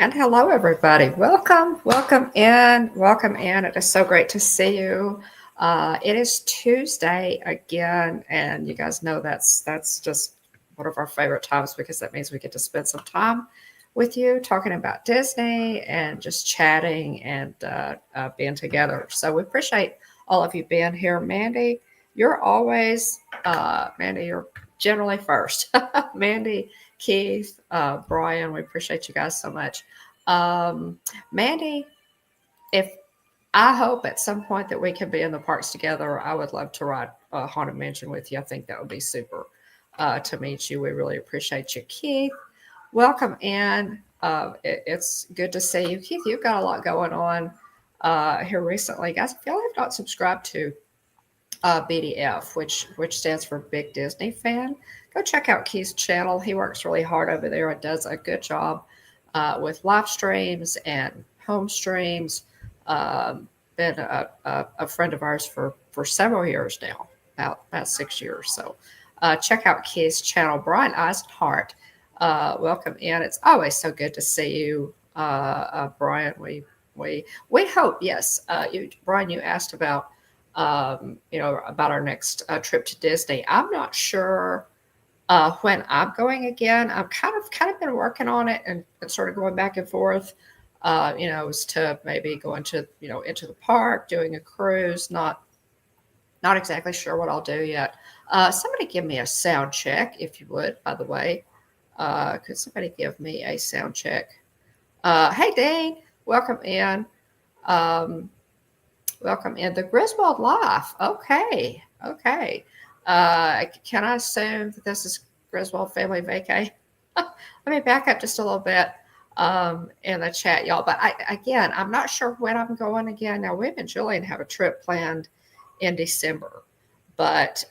And hello, everybody. Welcome in. It is so great to see you. It is Tuesday again, and you guys know that's just one of our favorite times because that means we get to spend some time with you talking about Disney and just chatting and being together. So we appreciate all of you being here. Mandy, you're generally first. Mandy, Keith, Brian, we appreciate you guys so much. Mandy, if I hope at some point that we can be in the parks together, I would love to ride Haunted Mansion with you. I think that would be super to meet you. We really appreciate you, Keith. Welcome in. It's good to see you, Keith. You've got a lot going on here recently, guys. If y'all have not subscribed to BDF, which stands for Big Disney Fan, go check out Keith's channel. He works really hard over there and does a good job with live streams and home streams. Been a friend of ours for several years now, about 6 years. So check out Keith's channel. Brian Eisenhart, welcome in. It's always so good to see you, Brian. We hope, yes. Brian, you asked about about our next trip to Disney. I'm not sure when I'm going again. I've kind of been working on it and sort of going back and forth. As to maybe going to into the park, doing a cruise. Not exactly sure what I'll do yet. Somebody give me a sound check, if you would. By the way, could somebody give me a sound check? Hey, Dane, welcome in. Welcome in the Griswold Life. Okay. Can I assume that this is Griswold Family Vacay? Let me back up just a little bit in the chat, y'all. But I'm not sure when I'm going again. Now, we and Jillian have a trip planned in December. But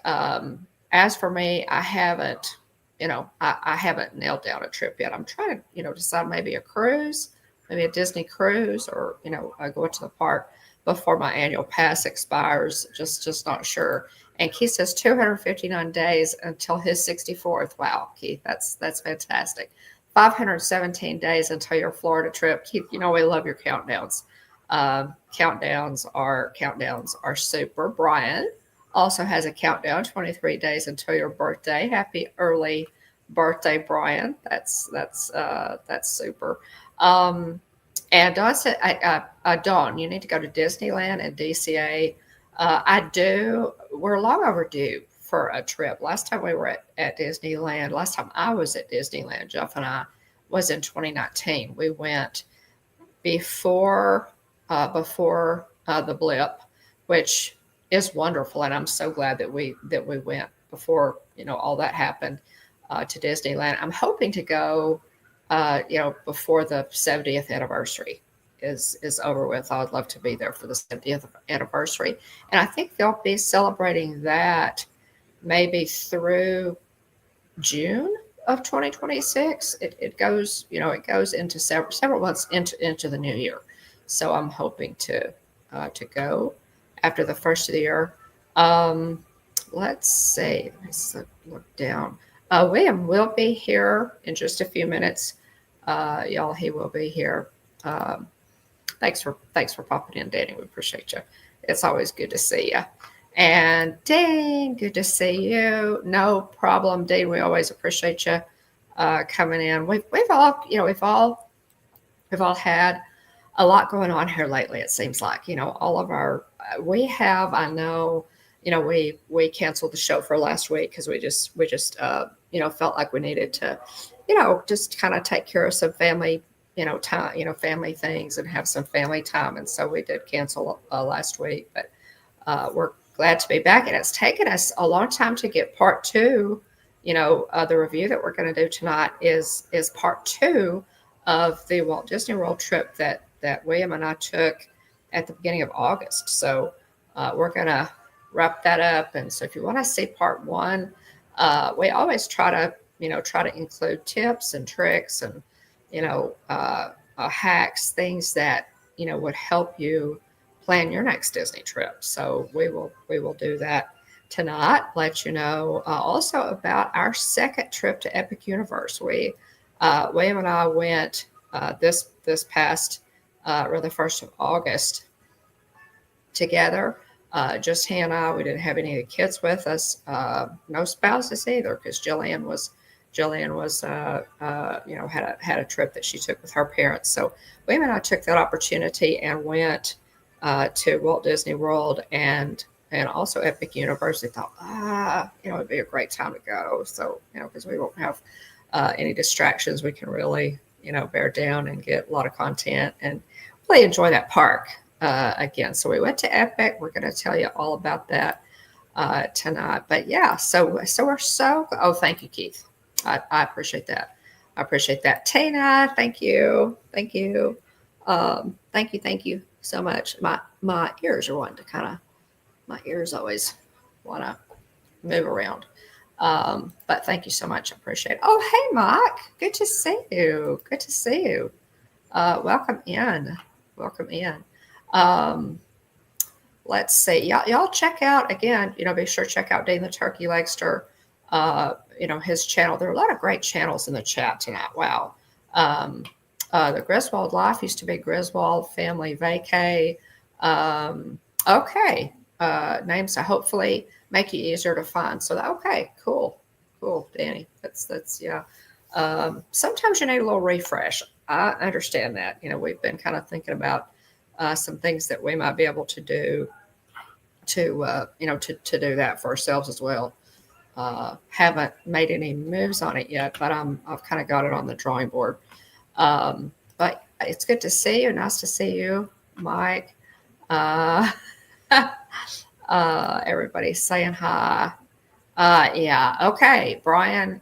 as for me, I haven't, I haven't nailed down a trip yet. I'm trying to, decide maybe a cruise, maybe a Disney cruise, or, going to the park before my annual pass expires. Just not sure. And Keith says 259 days until his 64th. Wow, Keith, that's fantastic. 517 days until your Florida trip. Keith, we love your countdowns. Countdowns are super. Brian also has a countdown, 23 days until your birthday. Happy early birthday, Brian. That's super. And Dawn said, Dawn, you need to go to Disneyland and DCA. I do. We're long overdue for a trip. Last time we were at Disneyland, last time I was at Disneyland, Jeff and I, was in 2019. We went before the blip, which is wonderful, and I'm so glad that we went before all that happened to Disneyland. I'm hoping to go before the 70th anniversary is over with. I would love to be there for the 70th anniversary. And I think they'll be celebrating that maybe through June of 2026. It goes into several months into the new year. So I'm hoping to go after the first of the year. Let's see. Let's look down. William will be here in just a few minutes. Y'all, he will be here. Thanks for popping in, Danny. We appreciate you. It's always good to see you. And Dean, good to see you. No problem, Dean. We always appreciate you coming in. We've all had a lot going on here lately. It seems like all of our we have. I know. We canceled the show for last week because we just felt like we needed to just kind of take care of some family time, family things and have some family time. And so we did cancel last week, but we're glad to be back. And it's taken us a long time to get part two. The review that we're going to do tonight is part two of the Walt Disney World trip that William and I took at the beginning of August. So we're going to wrap that up. And so if you want to see part one, we always try to include tips and tricks and hacks, things that would help you plan your next Disney trip. So we will do that tonight. Let you know also about our second trip to Epic Universe. William and I went this this past or the 1st of August together. Just he and I. We didn't have any of the kids with us. No spouses either, because Jillian was had a trip that she took with her parents. So William and I took that opportunity and went to Walt Disney World and also Epic Universe. We thought, it'd be a great time to go. So, because we won't have any distractions, we can really, bear down and get a lot of content and really enjoy that park again. So we went to Epic. We're going to tell you all about that tonight. But yeah, so we're oh, thank you, Keith. I appreciate that. I appreciate that. Tina, thank you. Thank you. Thank you so much. My ears are wanting to my ears always want to move around. But thank you so much. I appreciate it. Oh, hey, Mike. Good to see you. Good to see you. Welcome in. Welcome in. Let's see. Y'all check out, again, be sure to check out Dean the Turkey Legster, his channel. There are a lot of great channels in the chat tonight. Wow. The Griswold Life used to be Griswold Family Vacay. Okay. Names to hopefully make you easier to find. So okay, cool, Danny. That's yeah. Sometimes you need a little refresh. I understand that. We've been kind of thinking about some things that we might be able to do to do that for ourselves as well. Haven't made any moves on it yet, but I've kind of got it on the drawing board. But it's good to see you. Nice to see you, Mike. Everybody's saying hi. Yeah. Okay. Brian,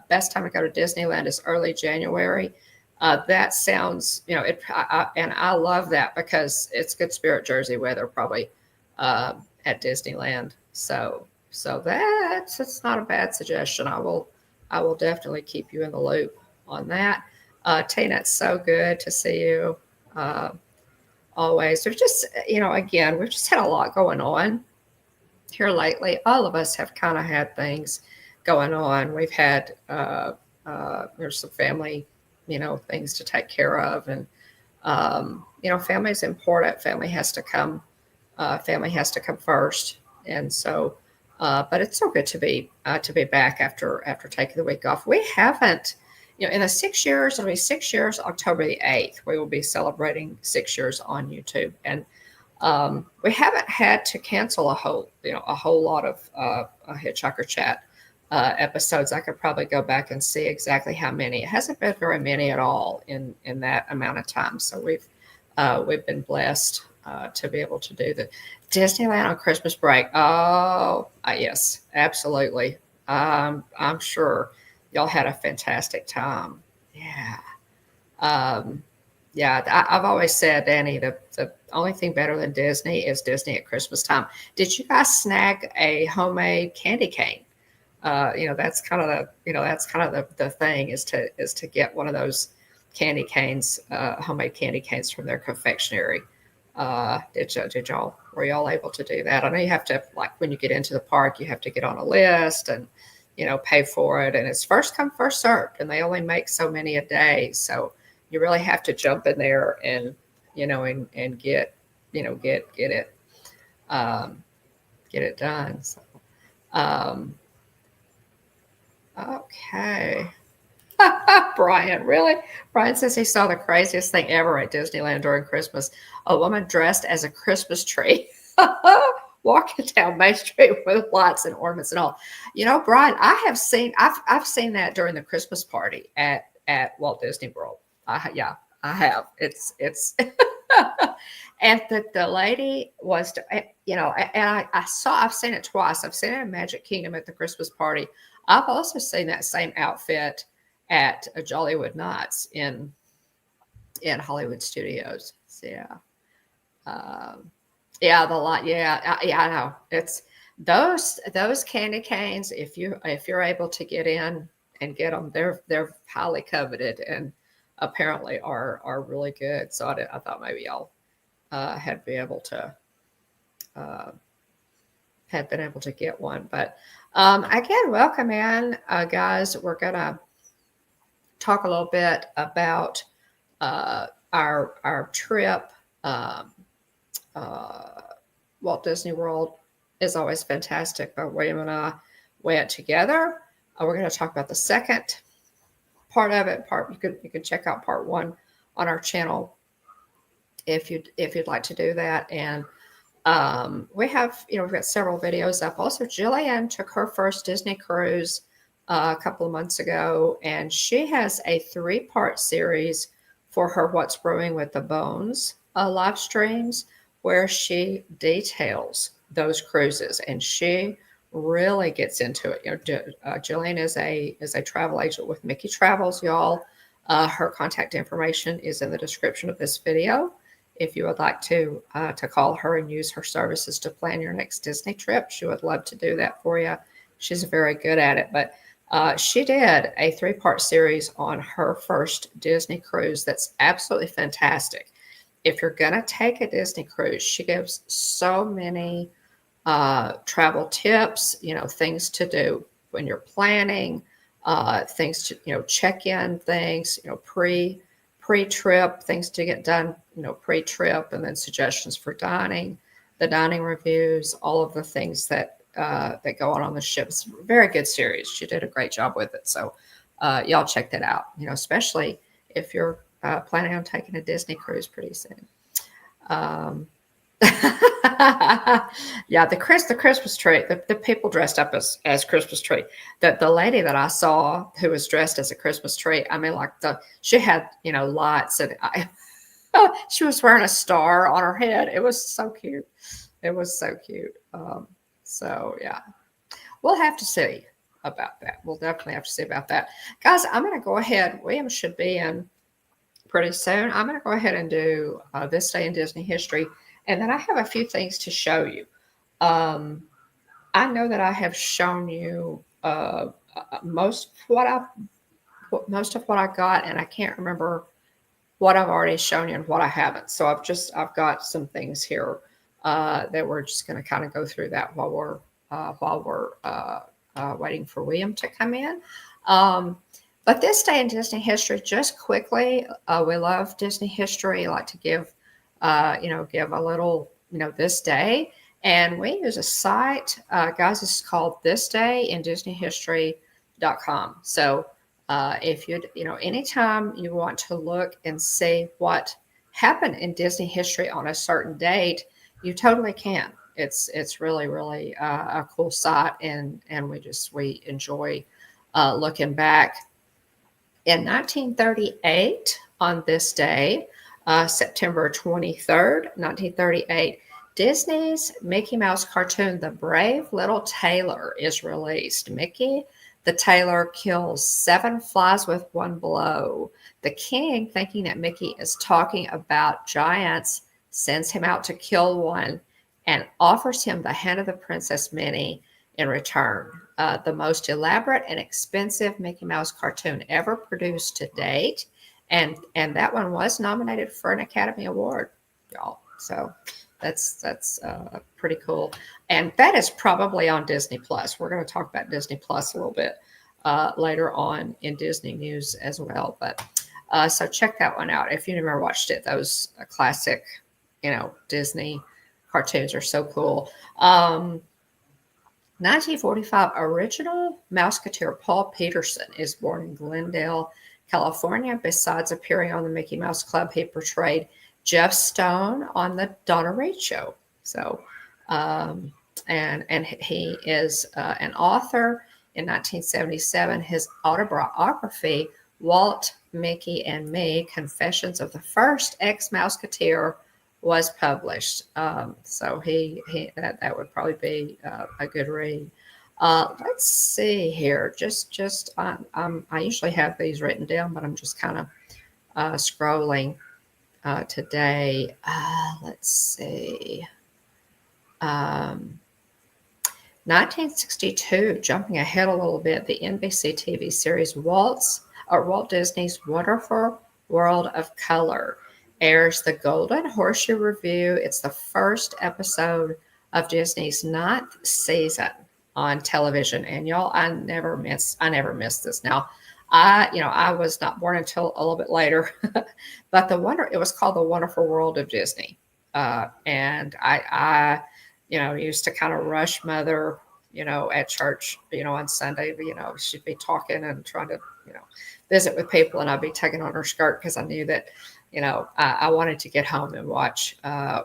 best time to go to Disneyland is early January. That sounds, and I love that because it's good spirit Jersey weather probably at Disneyland. So it's not a bad suggestion. I will definitely keep you in the loop on that. Tina, it's so good to see you. Always. There's just, again, we've just had a lot going on here lately. All of us have kind of had things going on. We've had, there's some family, things to take care of. And, family is important. Family has to come first. And so, but it's so good to be back after taking the week off. We haven't, in the 6 years, it'll be 6 years, October the 8th, we will be celebrating 6 years on YouTube. And we haven't had to cancel a whole lot of Hitchhiker Chat episodes. I could probably go back and see exactly how many. It hasn't been very many at all in that amount of time. So we've been blessed to be able to do the Disneyland on Christmas break. Oh, yes, absolutely. I'm sure y'all had a fantastic time. Yeah. I've always said, Danny, the only thing better than Disney is Disney at Christmas time. Did you guys snag a homemade candy cane? That's kind of the thing is to get one of those candy canes, homemade candy canes from their confectionery. Were y'all able to do that? I know you have to, like, when you get into the park, you have to get on a list and, pay for it. And it's first come, first served. And they only make so many a day. So you really have to jump in there and, and get it done. So, okay. Brian, really? Brian says he saw the craziest thing ever at Disneyland during Christmas. A woman dressed as a Christmas tree walking down Main Street with lights and ornaments and all. Brian, I've seen that during the Christmas party at Walt Disney World. I have. It's and the lady was, and I've seen it twice. I've seen it in Magic Kingdom at the Christmas party. I've also seen that same outfit at a Jollywood Nights in Hollywood Studios. So, I know. It's those candy canes. If you're able to get in and get them, they're highly coveted and apparently are really good. So I thought maybe y'all had been able to get one. But again, welcome in, guys. We're gonna talk a little bit about our trip, um, uh, Walt Disney World is always fantastic. But William and I went together. We're going to talk about the second part of it. You could check out part one on our channel if you'd like to do that. And we have, we've got several videos up. Also, Jillian took her first Disney cruise a couple of months ago, and she has a 3-part series for her What's Brewing with the Bones live streams where she details those cruises, and she really gets into it. Jillian is a travel agent with Mickey Travels, y'all. Her contact information is in the description of this video. If you would like to call her and use her services to plan your next Disney trip, she would love to do that for you. She's very good at it. But she did a 3-part series on her first Disney cruise that's absolutely fantastic. If you're going to take a Disney cruise, she gives so many travel tips, things to do when you're planning, things to, check in things, pre-trip, things to get done, pre-trip, and then suggestions for dining, the dining reviews, all of the things that go on the ship. It's a very good series. She did a great job with it. So y'all check that out, especially if you're planning on taking a Disney cruise pretty soon. Yeah, the Christmas tree, the people dressed up as Christmas tree. The lady that I saw who was dressed as a Christmas tree, I mean, she had, lights, and she was wearing a star on her head. It was so cute. It was so cute. So yeah, we'll have to see about that. We'll definitely have to see about that. Guys, I'm going to go ahead. William should be in pretty soon. I'm going to go ahead and do This Day in Disney History. And then I have a few things to show you. I know that I have shown you most of what I got, and I can't remember what I've already shown you and what I haven't. So I've got some things here that we're just going to kind of go through that while we're waiting for William to come in. But This Day in Disney History, just quickly, we love Disney history. I like to give a little, this day. And we use a site, guys, it's called This Day in DisneyHistory.com. So if anytime you want to look and see what happened in Disney history on a certain date, you totally can. It's really, really a cool site, and we enjoy looking back. In 1938, on this day, September 23rd, 1938, Disney's Mickey Mouse cartoon, The Brave Little Tailor, is released. Mickey the tailor kills 7 flies with one blow. The king, thinking that Mickey is talking about giants, sends him out to kill one and offers him the hand of the Princess Minnie in return. The most elaborate and expensive Mickey Mouse cartoon ever produced to date. And that one was nominated for an Academy Award, y'all. So that's pretty cool. And that is probably on Disney Plus. We're going to talk about Disney Plus a little bit later on in Disney news as well. But so check that one out if you never watched it. Those classic, Disney cartoons are so cool. 1945, original Mouseketeer Paul Peterson is born in Glendale, California. Besides appearing on the Mickey Mouse Club, he portrayed Jeff Stone on the Donna Reed Show. So, and he is an author. In 1977, his autobiography, Walt, Mickey, and Me, Confessions of the First Ex-Mouseketeer, was published. So that would probably be a good read. Let's see here. I usually have these written down, but I'm just kind of scrolling today. Let's see. 1962, jumping ahead a little bit, the NBC TV series Walt Disney's Wonderful World of Color airs the Golden Horseshoe Review. It's the first episode of Disney's 9th season on television. And y'all, I never miss this. Now, I was not born until a little bit later, but it was called The Wonderful World of Disney. And used to kind of rush mother, at church, on Sunday, she'd be talking and trying to, visit with people, and I'd be tugging on her skirt because I knew that, I wanted to get home and watch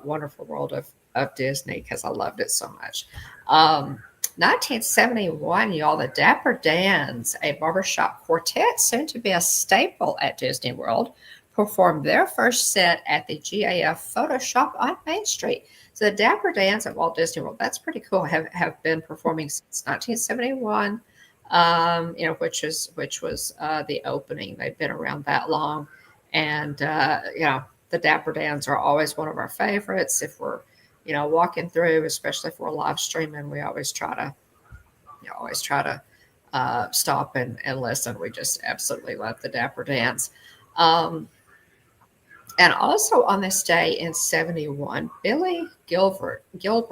Wonderful World of Disney because I loved it so much. 1971, y'all, the Dapper Dans, a barbershop quartet soon to be a staple at Disney World, performed their first set at the GAF Photo Shop on Main Street. So the Dapper Dans at Walt Disney World, that's pretty cool, have been performing since 1971, which was the opening. They've been around that long. And, the Dapper Dans are always one of our favorites. If we're walking through, especially if we're live streaming, we always try to stop and listen. We just absolutely love the Dapper Dans. And also on this day in 71, Billy Gilbert, the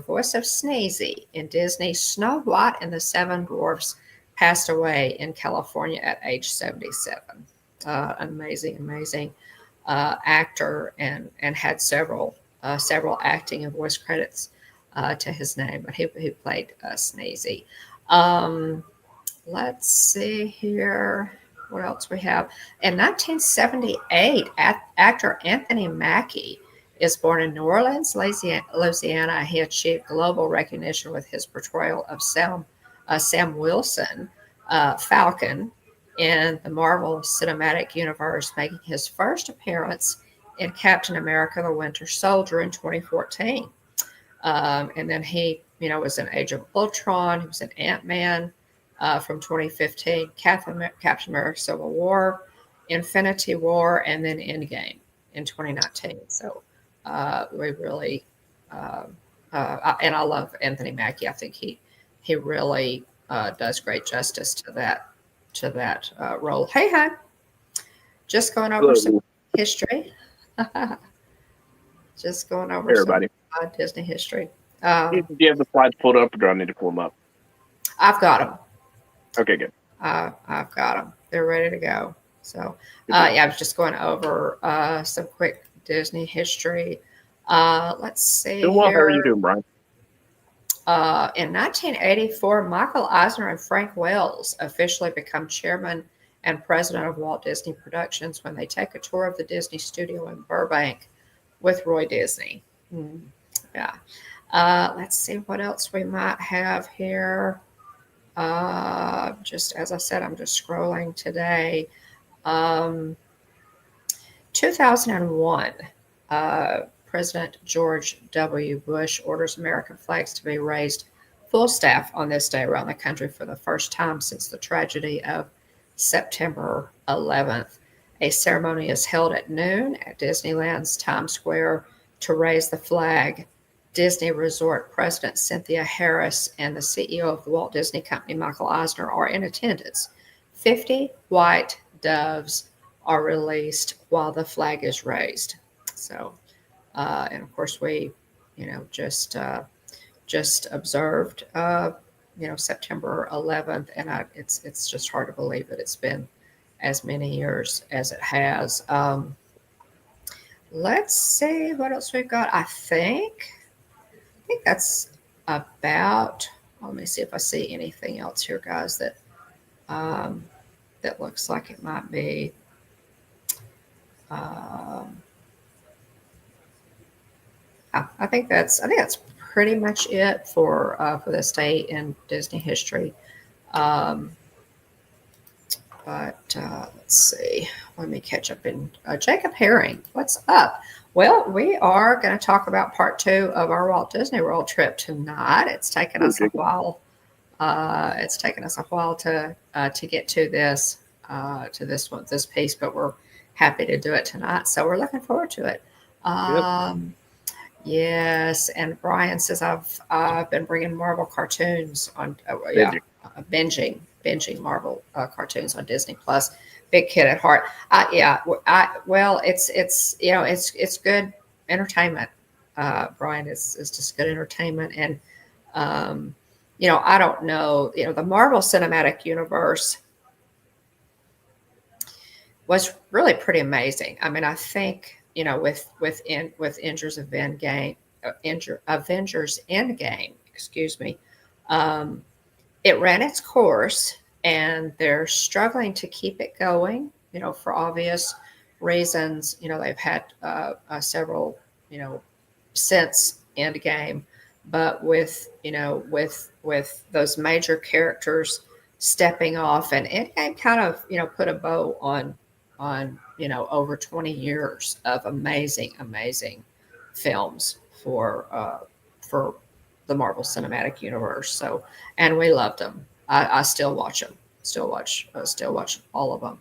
voice of Sneezy in Disney's Snow White and the Seven Dwarfs, passed away in California at age 77. Amazing actor, and had several acting and voice credits to his name, but he played Sneezy. Let's see here. What else we have? In 1978, actor Anthony Mackie is born in New Orleans, Louisiana. He achieved global recognition with his portrayal of Sam Wilson, Falcon, in the Marvel Cinematic Universe, making his first appearance in Captain America: The Winter Soldier in 2014. And then he, was in Age of Ultron. He was in Ant-Man from 2015, Captain America: Civil War, Infinity War, and then Endgame in 2019. So we really, and I love Anthony Mackie. I think he really does great justice to that role. Hey, hon. Just going over some history. Just going over some Disney history. Do you have the slides pulled up, or do I need to pull them up? I've got them. Okay, good. I've got them. They're ready to go. So, I was just going over some quick Disney history. Let's see. Well, how are you doing, Brian? In 1984, Michael Eisner and Frank Wells officially become chairman and president of Walt Disney Productions when they take a tour of the Disney studio in Burbank with Roy Disney. Yeah. Let's see what else we might have here. Just as I said, I'm just scrolling today. 2001, President George W. Bush orders American flags to be raised full staff on this day around the country for the first time since the tragedy of September 11th. A ceremony is held at noon at Disneyland's Times Square to raise the flag. Disney Resort President Cynthia Harris and the CEO of the Walt Disney Company, Michael Eisner, are in attendance. 50 white doves are released while the flag is raised. So, and of course, we, just observed, September 11th, and it's just hard to believe that it's been as many years as it has. Let's see what else we've got. I think that's about. Let me see if I see anything else here, guys, that looks like it might be. I think that's pretty much it for this day in Disney history. But let's see. Let me catch up in Jacob Herring. What's up? Well, we are going to talk about part 2 of our Walt Disney World trip tonight. It's taken us a while. It's taken us a while to get to this piece, but we're happy to do it tonight. So we're looking forward to it. Yes, and Brian says I've been bringing Marvel cartoons on. Binging Marvel cartoons on Disney Plus. Big kid at heart. Well, it's good entertainment. Brian, it's just good entertainment, and I don't know, the Marvel Cinematic Universe was really pretty amazing. I mean, I think, with Avengers Endgame, excuse me, um, it ran its course, and they're struggling to keep it going, for obvious reasons. They've had several, since Endgame, but with those major characters stepping off, and Endgame kind of, put a bow on over 20 years of amazing films for the Marvel Cinematic Universe. So, and we loved them. I still watch them. Still watch all of them.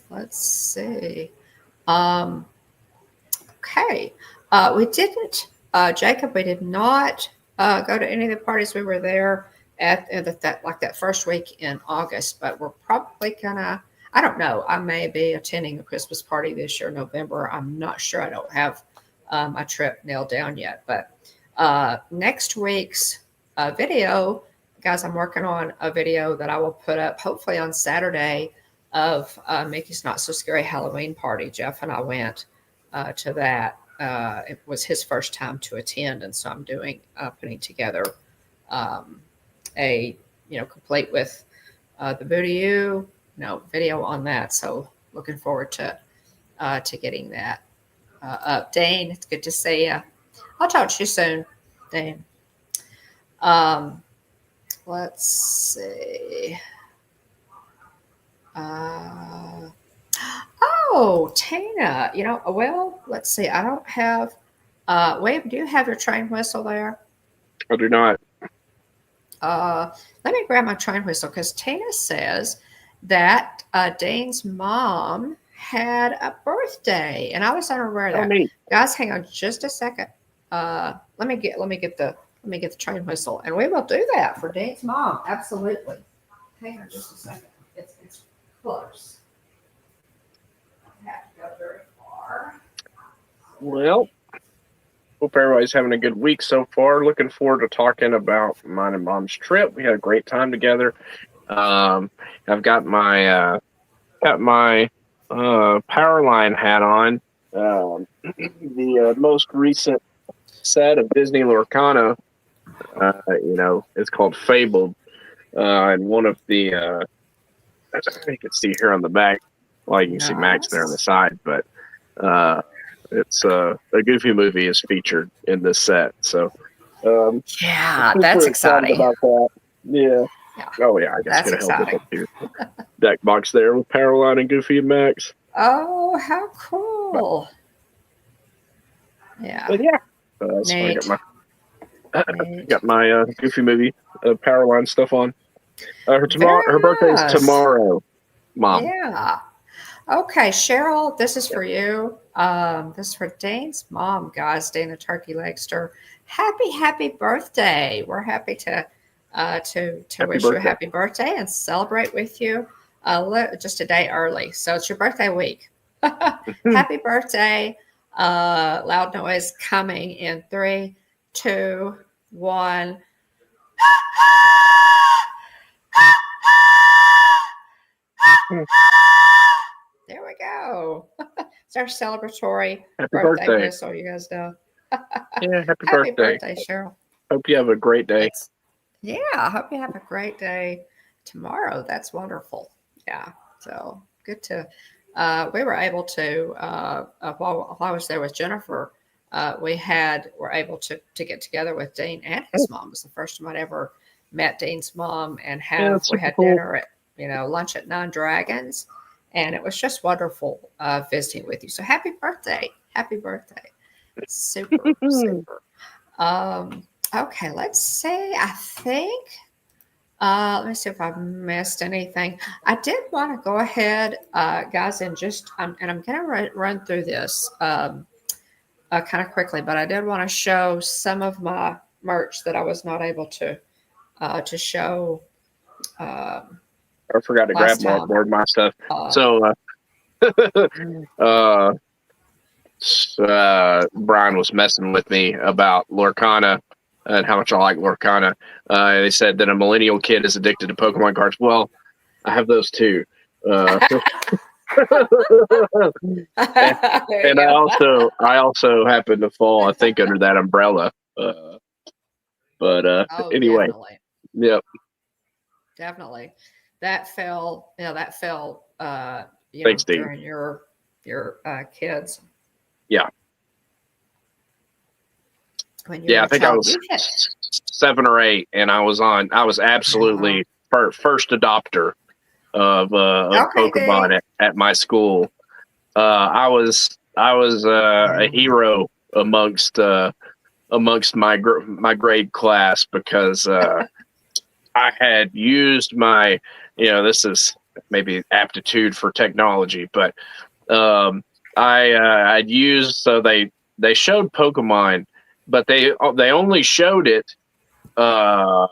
Let's see. Um, okay. We didn't, Jacob. We did not go to any of the parties. We were there at that first week in August, but we're probably gonna. I don't know. I may be attending a Christmas party this year, November. I'm not sure. I don't have my trip nailed down yet. But next week's video, guys, I'm working on a video that I will put up hopefully on Saturday of Mickey's Not So Scary Halloween party. Jeff and I went to that. It was his first time to attend, and so I'm putting together a complete with the Boo video on that. So looking forward to getting that up. Dane, it's good to see you. I'll talk to you soon, Dane. Let's see. Oh, Tina, well, let's see. I don't have, Wade, do you have your train whistle there? I do not. Let me grab my train whistle, because Tina says that Dane's mom had a birthday, and I was unaware of that. Neat. Guys, hang on just a second. Let me get the train whistle, and we will do that for Dane's mom. Absolutely. Hang on just a second. It's close. I have to go very far. Well, hope everybody's having a good week so far. Looking forward to talking about mine and Mom's trip. We had a great time together. I've got my power line hat on. The most recent set of Disney Lorcana, it's called Fabled. And one of the, you can see here on the back, well, you can see Max there on the side, but it's a Goofy movie is featured in this set. So, yeah, that's exciting. About that. Yeah. Oh yeah, I guess that's gonna help exciting. with your deck box there with Powerline and Goofy and Max. Oh, how cool! But yeah, so I got my Goofy movie Powerline stuff on. Her birthday is tomorrow, Mom. Yeah. Okay, Cheryl, this is for you. This is for Dane's mom, guys. Dane the Turkey Legster. Happy birthday! We're happy to wish you a happy birthday and celebrate with you just a day early. So it's your birthday week. Happy birthday. Loud noise coming in 3, 2, 1. There we go. It's our celebratory birthday whistle, you guys know. Yeah, happy birthday, Cheryl. Hope you have a great day. I hope you have a great day tomorrow. That's wonderful. Yeah. So good to, we were able to, while I was there with Jennifer, were able to get together with Dean and his mom. It was the first time I'd ever met Dean's mom, and we had dinner at, lunch at Nine Dragons, and it was just wonderful visiting with you. So happy birthday. Happy birthday. Super. Okay, let's see. I think, let me see if I've missed anything. I did want to go ahead, guys, and I'm going to run through this kind of quickly, but I did want to show some of my merch that I was not able to show. I forgot to grab more of my stuff. Brian was messing with me about Lorcana and how much I like Lorcana. They said that a millennial kid is addicted to Pokemon cards. Well, I have those too. And There you I go. also happen to fall, I think, under that umbrella. But Oh, anyway, definitely. yep. Definitely. That fell, Thanks, Dean. during your kids Yeah, when you yeah. were I a think I child. was 7 or 8, and I was Wow. absolutely first adopter of Okay, Dave. Pokemon at my school. I was a Wow. hero amongst my grade class because I had used my, this is maybe aptitude for technology, but um, I'd used, so they showed Pokemon, but they only showed it uh,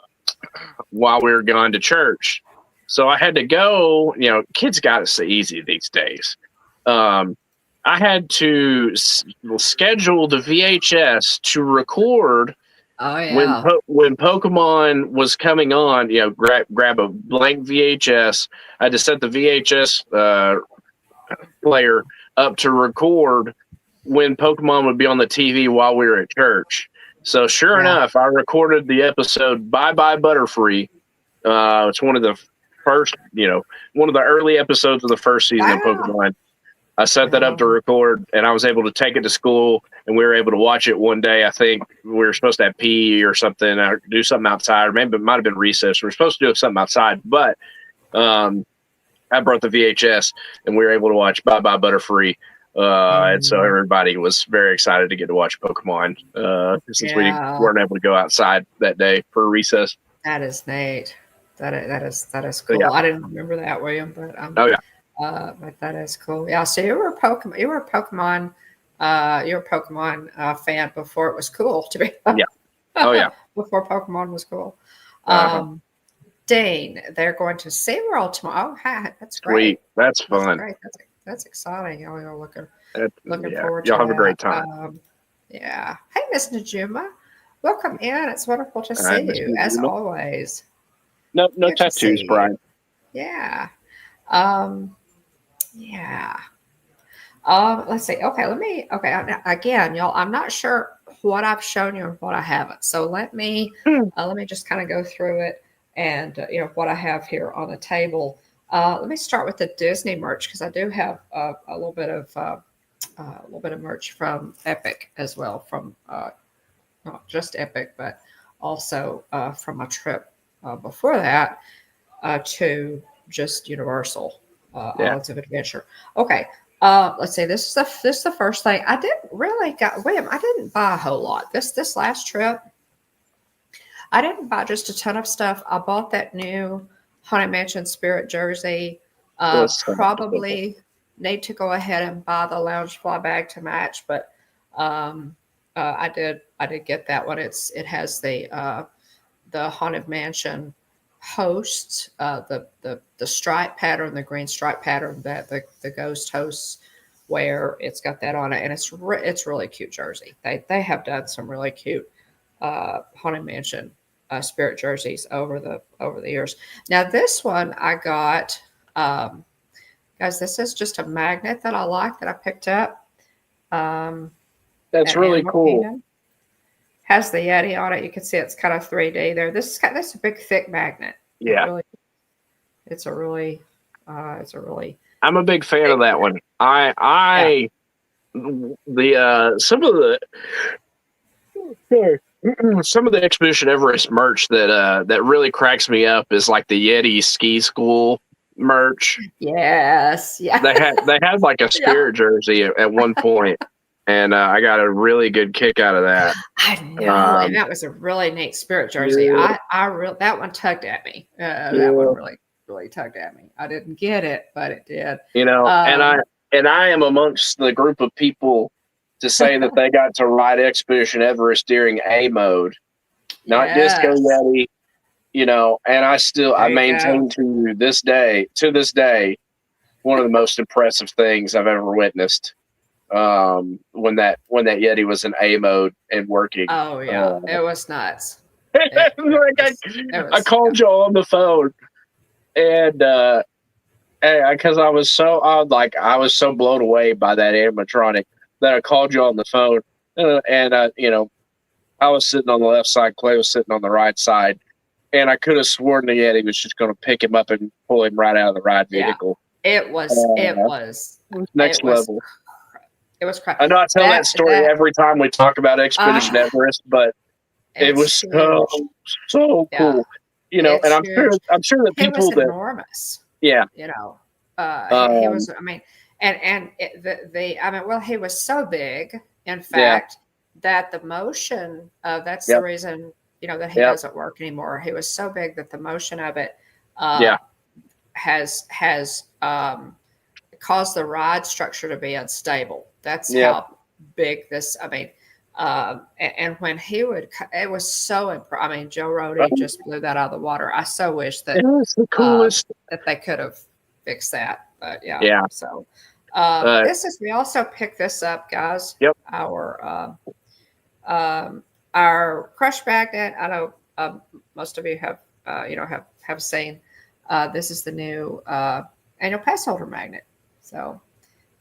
while we were going to church. So I had to go. Kids got it so easy these days. Um, I had to schedule the VHS to record Oh yeah. when Pokemon was coming on. Grab a blank VHS. I had to set the VHS player up to record when Pokemon would be on the TV while we were at church. So sure Yeah. enough, I recorded the episode "Bye Bye Butterfree." It's one of the first, one of the early episodes of the first season of Wow. Pokemon. I set that up to Wow. record, and I was able to take it to school, and we were able to watch it one day. I think we were supposed to have PE or something, or do something outside, or maybe it might have been recess. We were supposed to do something outside, but I brought the VHS, and we were able to watch Bye Bye Butterfree. And so Mm, everybody was very excited to get to watch Pokemon since we yeah. weren't able to go outside that day for recess. That is neat. That is So yeah, cool. I didn't remember that, William, but oh yeah, but that is cool. Yeah. So you were a Pokemon fan before it was cool to be yeah, oh yeah, before Pokemon was cool. uh-huh. Um, Dean, they're going to SeaWorld tomorrow. Oh, hi, that's Sweet, great. that's That's fun. great. That's exciting. Yeah, we are looking Yeah, forward to y'all have a that. great time. Yeah. Hey, Miss Najuma, welcome in. It's wonderful to I see miss you as you. always. No Good to tattoos, see you. Brian. Yeah. Um, yeah. Let's see. Okay, again, y'all. I'm not sure what I've shown you and what I haven't. So let me just kind of go through it and what I have here on the table. Let me start with the Disney merch because I do have a little bit of merch from Epic as well, from not just Epic, but also from a trip before that to just Universal Yeah, Islands of Adventure. Okay, let's see. This is the first thing I didn't really got. William, I didn't buy a whole lot. This last trip, I didn't buy just a ton of stuff. I bought that new Haunted Mansion Spirit jersey. it was so much fun. Probably need to go ahead and buy the Loungefly bag to match, but um, I did get that one. It has the Haunted Mansion hosts, the stripe pattern, the green stripe pattern that the ghost hosts wear. It's got that on it, and it's really cute jersey. They have done some really cute Haunted Mansion spirit jerseys over the years. Now this one I got, guys. This is just a magnet that I like that I picked up That's at really Animal cool. Kingdom. Has the Yeti on it. You can see it's kind of 3D there. This is a big thick magnet. It Yeah, really it's a really it's a really I'm a big fan big of that one. yeah. Some of the sorry. Some of the Expedition Everest merch that really cracks me up is like the Yeti ski school merch. Yes. Yeah. They had like a Yeah. spirit jersey at one point, and I got a really good kick out of that. I know. And Um, that was a really neat spirit jersey. yeah, That one tugged at me. That one yeah, really tugged at me. I didn't get it, but it did. and I Um am amongst the group of people to say that they got to ride Expedition Everest during A mode, not Disco yes. Yeti. And I There you go. maintain to this day, one of the most impressive things I've ever witnessed. when that Yeti was in A mode and working. Oh yeah, it was nuts. It I was called y'all on the phone, and because I was so blown away by that animatronic that I called you on the phone, and I was sitting on the left side, Clay was sitting on the right side, and I could have sworn the Yeti was just going to pick him up and pull him right out of the ride yeah. vehicle. It was Next level. It was crap. I know I tell that story every time we talk about Expedition Everest, but it was so yeah, cool. And I'm huge. sure that He was people that enormous. yeah, He was. I mean, well, he was so big. In fact, that the motion that's the reason that he doesn't work anymore. He was so big that the motion of it has caused the ride structure to be unstable. That's how big this. I mean, and when he would, it was so. I mean, Joe Rody just blew that out of the water. I so wish that it was the coolest that they could have fixed that. But yeah. So we also picked this up, guys. Yep. Our crush magnet. I know most of you have seen. This is the new annual pass holder magnet. So,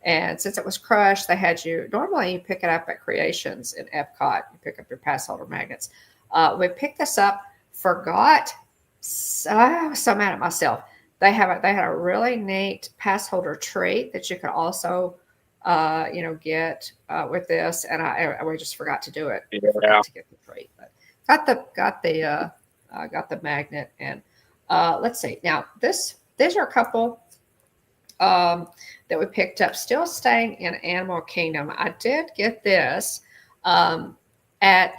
and since it was crushed, they had normally you pick it up at Creations in Epcot. You pick up your pass holder magnets. We picked this up. Forgot. I was so mad at myself. They had a really neat pass holder treat that you could also get with this, and we just forgot to do it. Yeah. We forgot to get the treat, but got the magnet. And let's see. Now these are a couple that we picked up. Still staying in Animal Kingdom. I did get this at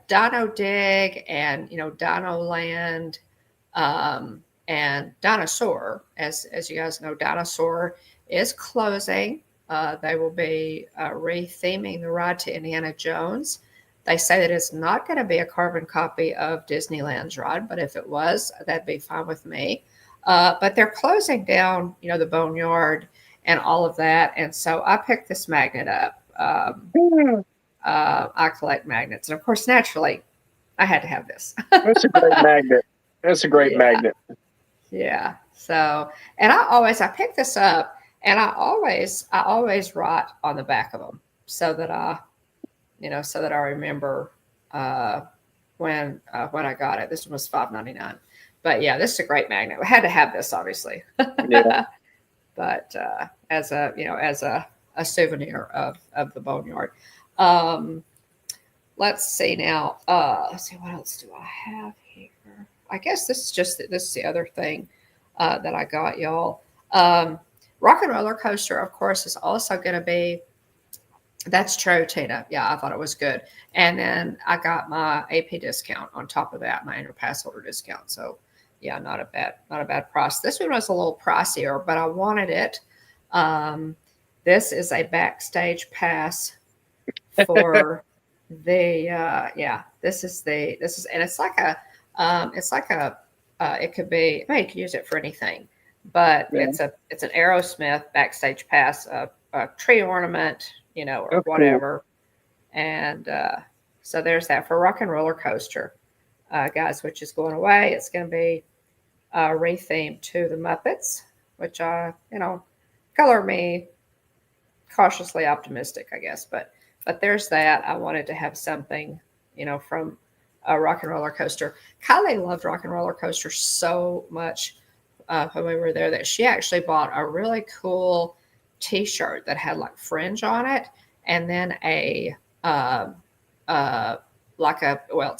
Dino Dig and Dino Land. And Dinosaur, as you guys know, Dinosaur is closing. They will be re-theming the ride to Indiana Jones. They say that it's not going to be a carbon copy of Disneyland's ride, but if it was, that'd be fine with me. But they're closing down, the Boneyard and all of that. And so I picked this magnet up. I collect magnets. And of course, naturally, I had to have this. That's a great magnet. That's a great magnet. Yeah. So, and I pick this up, and I always write on the back of them so that I remember when I got it. This one was $5.99. But yeah, this is a great magnet. We had to have this, obviously. Yeah. But as a souvenir of the Boneyard. Let's see now. Let's see, what else do I have here? I guess this is the other thing that I got, y'all. Rock and Roller Coaster, of course, is also going to be. That's true, Tina. Yeah, I thought it was good. And then I got my AP discount on top of that, my annual pass holder discount. So yeah, not a bad price. This one was a little pricier, but I wanted it. This is a backstage pass for the this is and it's like a it could be, you could use it for anything, but it's an Aerosmith backstage pass, a tree ornament, or whatever. Cool. And so there's that for Rock and Roller Coaster, guys, which is going away. It's going to be rethemed to the Muppets, which color me cautiously optimistic, I guess. But there's that. I wanted to have something, from Rock and Roller Coaster. Kylie loved Rock and Roller Coaster so much when we were there that she actually bought a really cool T-shirt that had like fringe on it, and then it's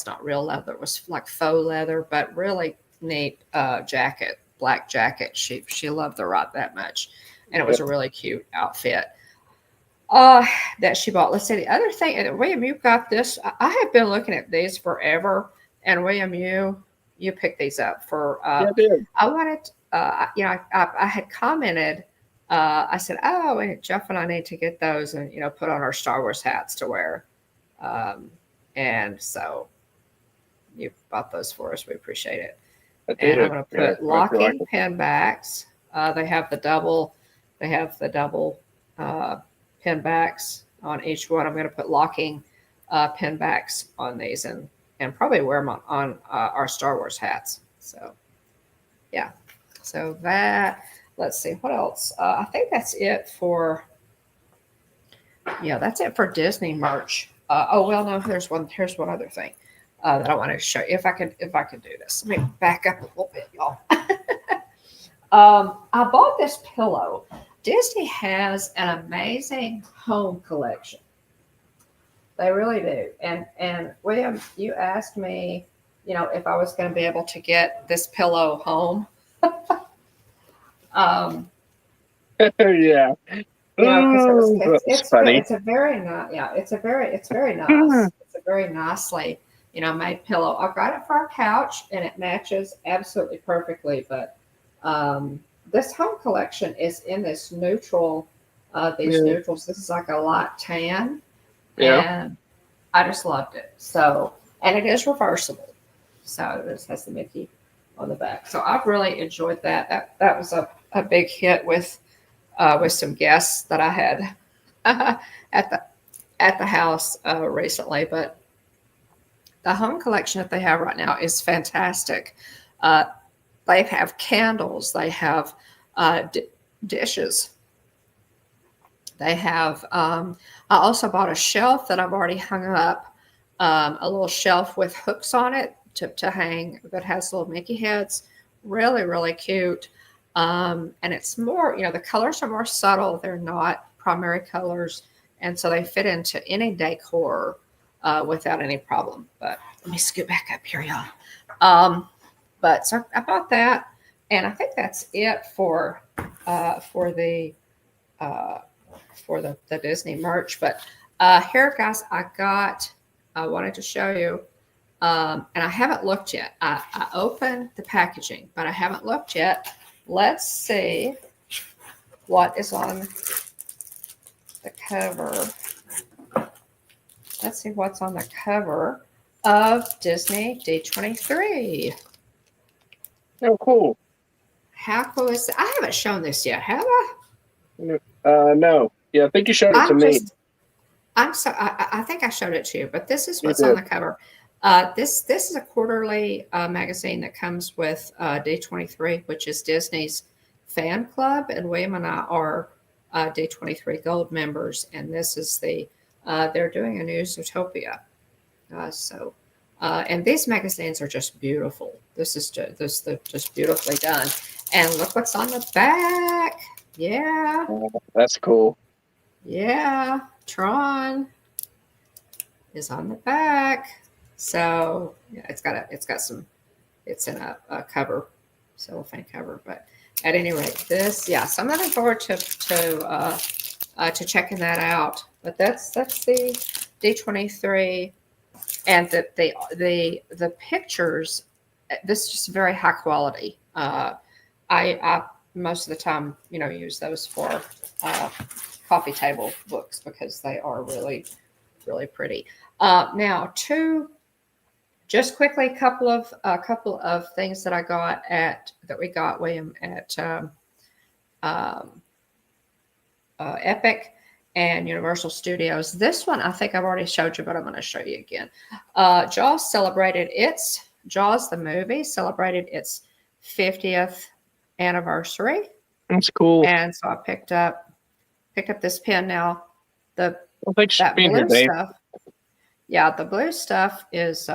not real leather, it was like faux leather, but really neat jacket, black jacket. She loved the ride that much, and it was a really cute outfit that she bought. Let's see, the other thing, and William, you got this. I have been looking at these forever, and William, you picked these up for. I did. I wanted, I had commented. I said, "Oh, and Jeff and I need to get those, and put on our Star Wars hats to wear." And so you bought those for us. We appreciate it. And I'm going to put locking pin backs. They have the double. pin backs on each one. I'm going to put locking pin backs on these and probably wear them on our Star Wars hats. So, yeah. So that, let's see, what else? I think that's it for, yeah, that's it for Disney merch. Oh, well, no, here's one other thing that I want to show you. If I could do this. Let me back up a little bit, y'all. I bought this pillow. Disney has an amazing home collection. They really do. And William, you asked me, if I was going to be able to get this pillow home. Um, Yeah. Because That's funny. it's a very nice, yeah, it's very nice. It's a very nicely, made pillow. I've got it for our couch, and it matches absolutely perfectly. But this home collection is in this neutral, these Yeah. neutrals. This is like a light tan, Yeah. and I just loved it. So, and it is reversible. So this has the Mickey on the back. So I've really enjoyed that. That was a big hit with some guests that I had at the house recently. But the home collection that they have right now is fantastic. Uh, they have candles. They have dishes. They have. I also bought a shelf that I've already hung up. A little shelf with hooks on it to hang that has little Mickey heads. Really, really cute. And it's more, the colors are more subtle. They're not primary colors. And so they fit into any decor without any problem. But let me scoot back up here, y'all. But so I bought that. And I think that's it for the Disney merch. But here, guys, I wanted to show you. And I haven't looked yet. I opened the packaging, but I haven't looked yet. Let's see what is on the cover. Let's see what's on the cover of Disney D23. Oh, cool. How cool is that? I haven't shown this yet, have I? No. Yeah, I think you showed it to me. I think I showed it to you, but this is You what's on did. the cover. This is a quarterly magazine that comes with D23, which is Disney's fan club, and William and I are D23 Gold members, and this is they're doing a new Zootopia. And these magazines are just beautiful. This is just beautifully done. And look what's on the back. Yeah. That's cool. Yeah. Tron is on the back. So yeah, it's in a cover, cellophane cover. But at any rate, so I'm looking forward to checking that out. But that's the D23, and the pictures. This is just very high quality. I most of the time, use those for coffee table books because they are really, really pretty. Now, just quickly, a couple of things that we got, William, at Epic and Universal Studios. This one I think I've already showed you, but I'm going to show you again. Jaws the movie celebrated its 50th anniversary. That's cool. And so I picked up this pen. Now that blue stuff, yeah, the blue stuff is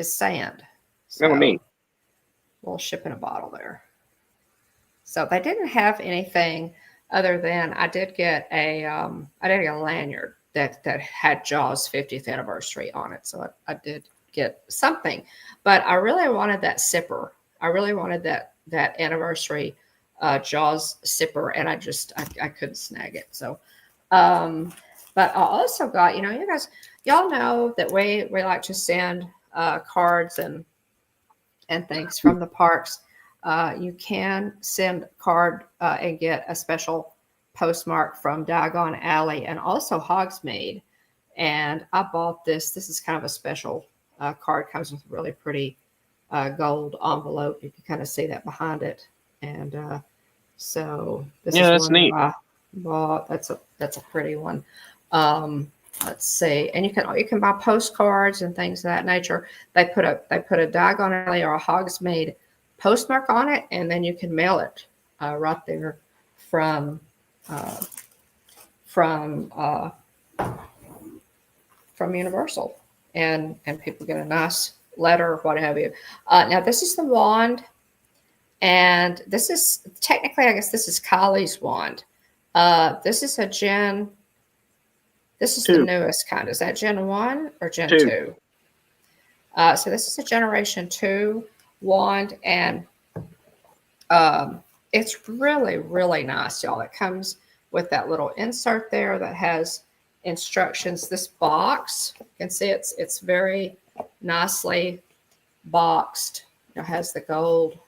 sand. So we'll ship in a bottle there. So they didn't have anything other than I did get a lanyard that had Jaws 50th anniversary on it. So I did get something, but I really wanted that sipper. I really wanted that anniversary Jaws sipper, and I couldn't snag it. So, but I also got, y'all know that we like to send cards and things from the parks. You can send a card and get a special postmark from Diagon Alley and also Hogsmeade. And I bought this. This is kind of a special card. Comes with a really pretty gold envelope. You can kind of see that behind it. And so this is that's neat. Well, that's a pretty one. Um, let's see, and you can buy postcards and things of that nature. They put a Diagon Alley or a Hogsmeade postmark on it, and then you can mail it right there from uh, from uh, from Universal, and people get a nice letter or what have you. Now this is the wand, and this is technically, I guess, this is Kylie's wand. This is a Gen. This is the Two, newest kind. Is that Gen 1 or Gen two. 2? So this is a Generation 2 wand, and it's really, really nice, y'all. It comes with that little insert there that has instructions. This box, you can see it's very nicely boxed. It has the gold,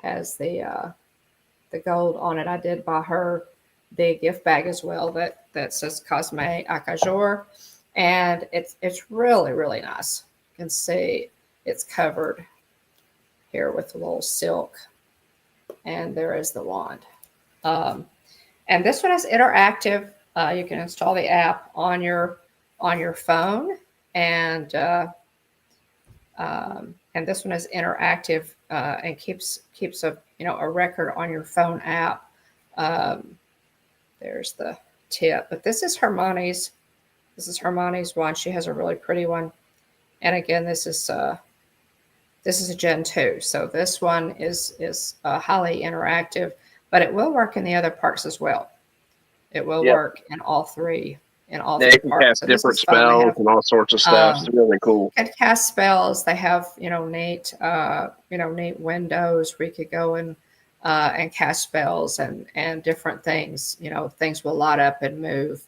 has the gold on it. I did buy her the gift bag as well that says Cosme Acajor, and it's really, really nice. You can see it's covered here with a little silk, and there is the wand. Um, and this one is interactive. You can install the app on your phone, and this one is interactive and keeps a record on your phone app. Um, there's the tip, but this is Hermione's. This is Hermione's one. She has a really pretty one, and again, this is a Gen 2, so this one is highly interactive, but it will work in the other parks as well. It will Yep. work in all three They can parks. cast So this different is fun. They spells have and all sorts of stuff. It's really cool. can cast spells. They have neat neat windows where you could go and cast spells and different things. Things will light up and move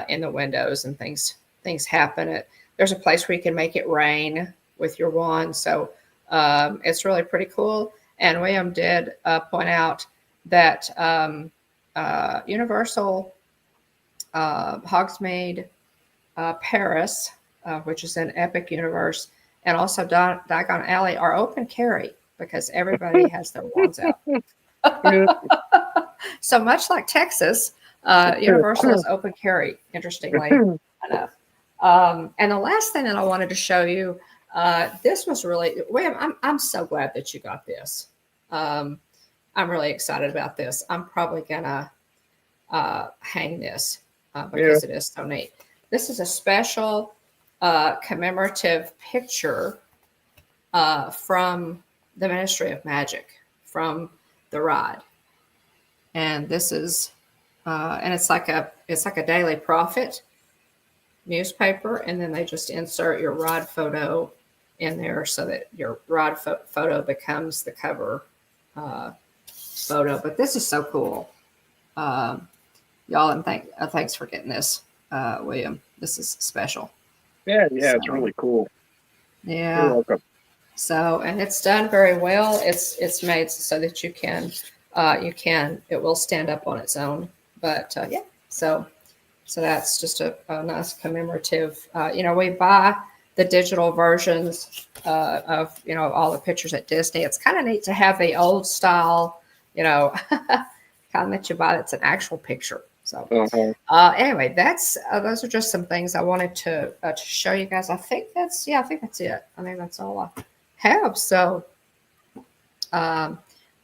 in the windows, and things happen. There's a place where you can make it rain with your wand. So it's really pretty cool. And William did point out that Universal Hogsmeade Paris, which is an Epic Universe, and also Diagon Alley are open carry because everybody has their wands out. So much like Texas, Universal is open carry, interestingly enough. And the last thing that I wanted to show you, this was really, William, I'm so glad that you got this. I'm really excited about this. I'm probably going to hang this because it is so neat. This is a special commemorative picture from the Ministry of Magic, from the ride. And this is, and it's like a Daily Prophet newspaper, and then they just insert your ride photo in there so that your ride photo becomes the cover photo. But this is so cool, y'all, and thanks for getting this, William. This is special. Yeah, it's really cool. Yeah. You're welcome. So, and it's done very well. It's made so that it will stand up on its own. But yeah, so that's just a nice commemorative. We buy the digital versions of all the pictures at Disney. It's kind of neat to have the old style, kind that you buy. That's an actual picture. So anyway, those are just some things I wanted to show you guys. I think that's it. I think that's all I have. So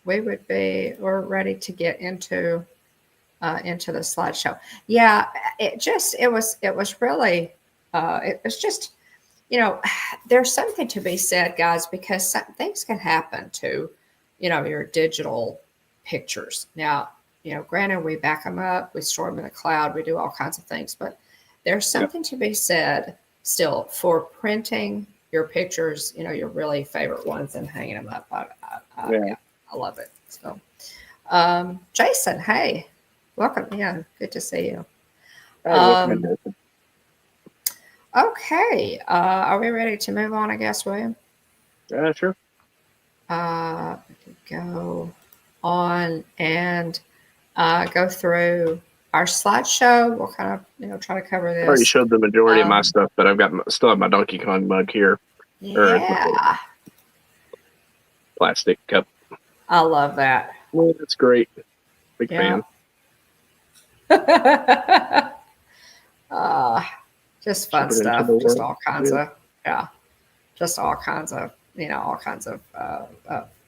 we're ready to get into the slideshow. Yeah, it was really it was just there's something to be said, guys, because things can happen to your digital pictures. Now, granted, we back them up, we store them in the cloud, we do all kinds of things, but there's something to be said still for printing your pictures, your really favorite ones, and hanging them up. I love it. So, Jason, hey, welcome. Yeah, good to see you. Okay, are we ready to move on, I guess, William? Sure. We could go on and go through our slideshow. We'll kind of try to cover this. I already showed the majority of my stuff, but still have my Donkey Kong mug here. Yeah. Plastic cup. I love that. Well, that's great. Big fan. uh, just fun Ship it into stuff. the Just world. all kinds Yeah. of, yeah, just all kinds of, all kinds of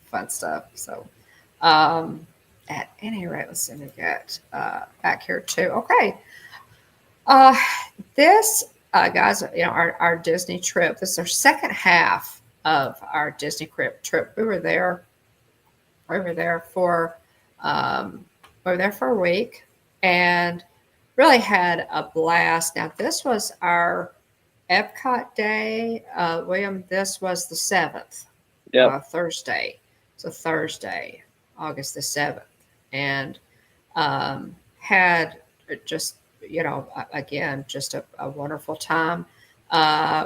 fun stuff. So, at any rate, let's see, we get back here too. Okay. Uh, this, guys, our Disney trip, this is our second half of our Disney trip. We were there for, um, we were there for a week and really had a blast. Now, this was our Epcot day. William, this was the 7th, Yep. Thursday. So Thursday, August the 7th. And had just, again, just a wonderful time.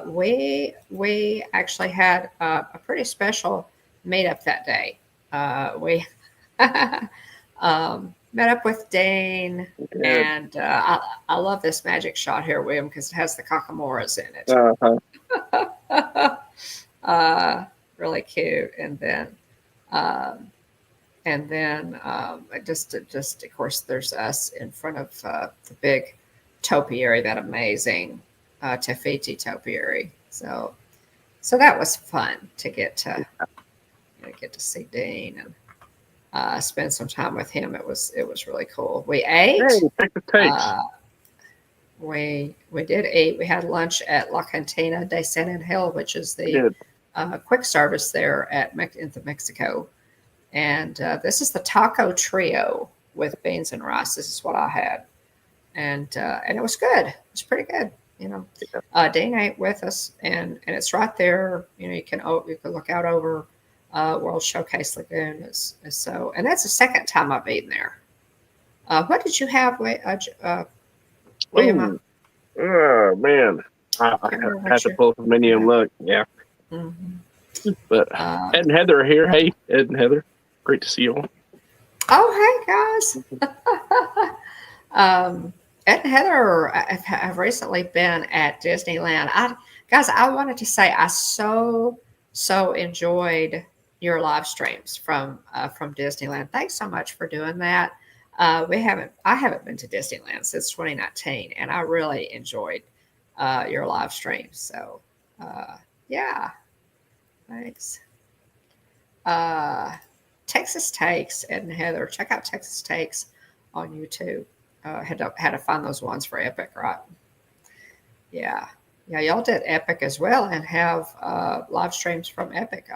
We actually had a pretty special meetup that day. We met up with Dane, Yeah. and I love this magic shot here, William, because it has the cockamoras in it. Really cute. Um, and then just of course, there's us in front of the big topiary, that amazing Tafiti topiary. So that was fun to get to see Dean and spend some time with him. It was really cool. We Hey, ate. take the takes. Uh, we did eat. We had lunch at La Cantina de San Angel, which is the Good. quick service there in Mexico. And this is the taco trio with beans and rice. This is what I had, and it was good. It was pretty good. Dean ate with us, and it's right there. You can look out over World Showcase Lagoon. And that's the second time I've eaten there. What did you have, William? Ooh. Oh man, I Can't remember had what to you. pull from any and look. Yeah, Mhm. but Uh, Ed and Heather are here. Hey, Ed and Heather, great to see you all. oh, hey guys. Ed and Heather have recently been at Disneyland. Guys, I wanted to say I so enjoyed your live streams from Disneyland. Thanks so much for doing that. I haven't been to Disneyland since 2019, and I really enjoyed your live streams. So, yeah, thanks. Uh, Texas Takes, Ed and Heather. Check out Texas Takes on YouTube. Had to find those ones for Epic, right? Yeah, yeah. Y'all did Epic as well, and have live streams from Epic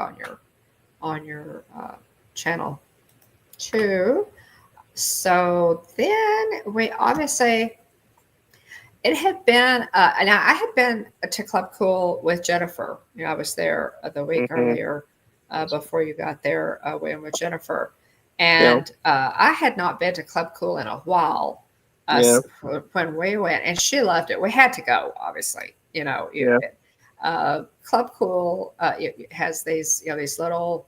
on your channel too. So then we obviously it had been, now I had been to Club Cool with Jennifer. I was there the week Mm-hmm. earlier before you got there, with Jennifer. Yeah, And I had not been to Club Cool in a while yeah, when we went, and she loved it. We had to go, obviously. yeah. Club Cool it has these little,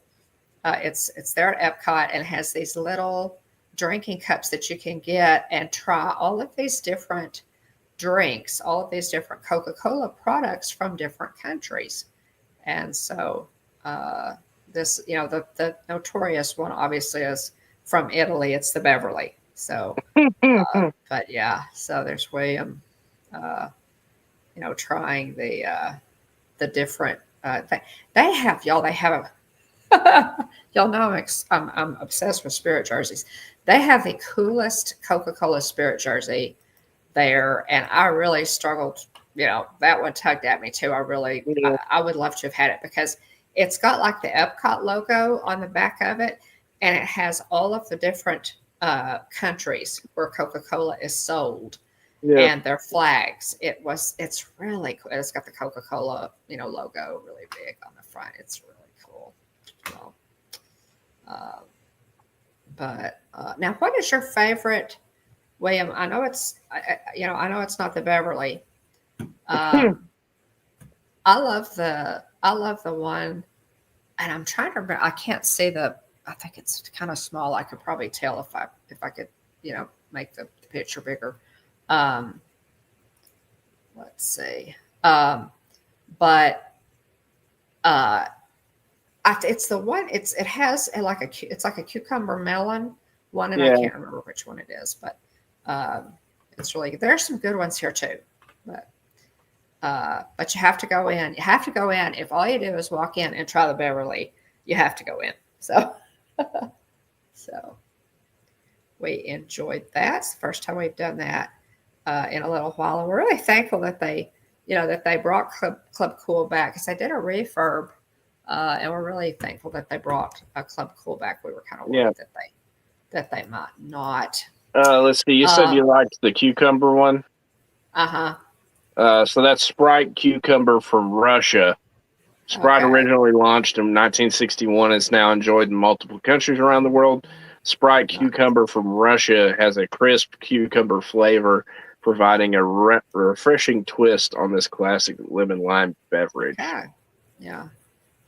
it's there at Epcot, and has these little drinking cups that you can get and try all of these different drinks, all of these different Coca-Cola products from different countries. And so this, the notorious one obviously is from Italy. It's the Beverly. So, but yeah, so there's William, uh, trying the different, they have, y'all, they have y'all know I'm obsessed with spirit jerseys. They have the coolest Coca-Cola spirit jersey there, and I really struggled. That one tugged at me too. Yeah. I would love to have had it because it's got like the Epcot logo on the back of it, and it has all of the different countries where Coca-Cola is sold Yeah. and their flags. It's really cool. It's got the Coca-Cola logo really big on the front. It's really cool. So, uh, but now, what is your favorite, William? I know I know it's not the Beverly. Um, I love the one, and I'm trying to remember. I can't see the. I think it's kind of small. I could probably tell if I could make the picture bigger. Um, let's see. But uh, it's the one. It has it's like a cucumber melon one, and I Yeah. can't remember which one it is, but It's really good. There's some good ones here too, but you have to go in. You have to go in. If all you do is walk in and try the Beverly, you have to go in. So, so we enjoyed that. It's the first time we've done that in a little while, and we're really thankful that they, that they brought Club Cool back, because they did a refurb, and we're really thankful that they brought a Club Cool back. We were kind of worried that they might not. Let's see. You said you liked the cucumber one. So that's Sprite cucumber from Russia. Sprite originally launched in 1961. It's now enjoyed in multiple countries around the world. Sprite cucumber from Russia has a crisp cucumber flavor, providing a refreshing twist on this classic lemon lime beverage. Yeah,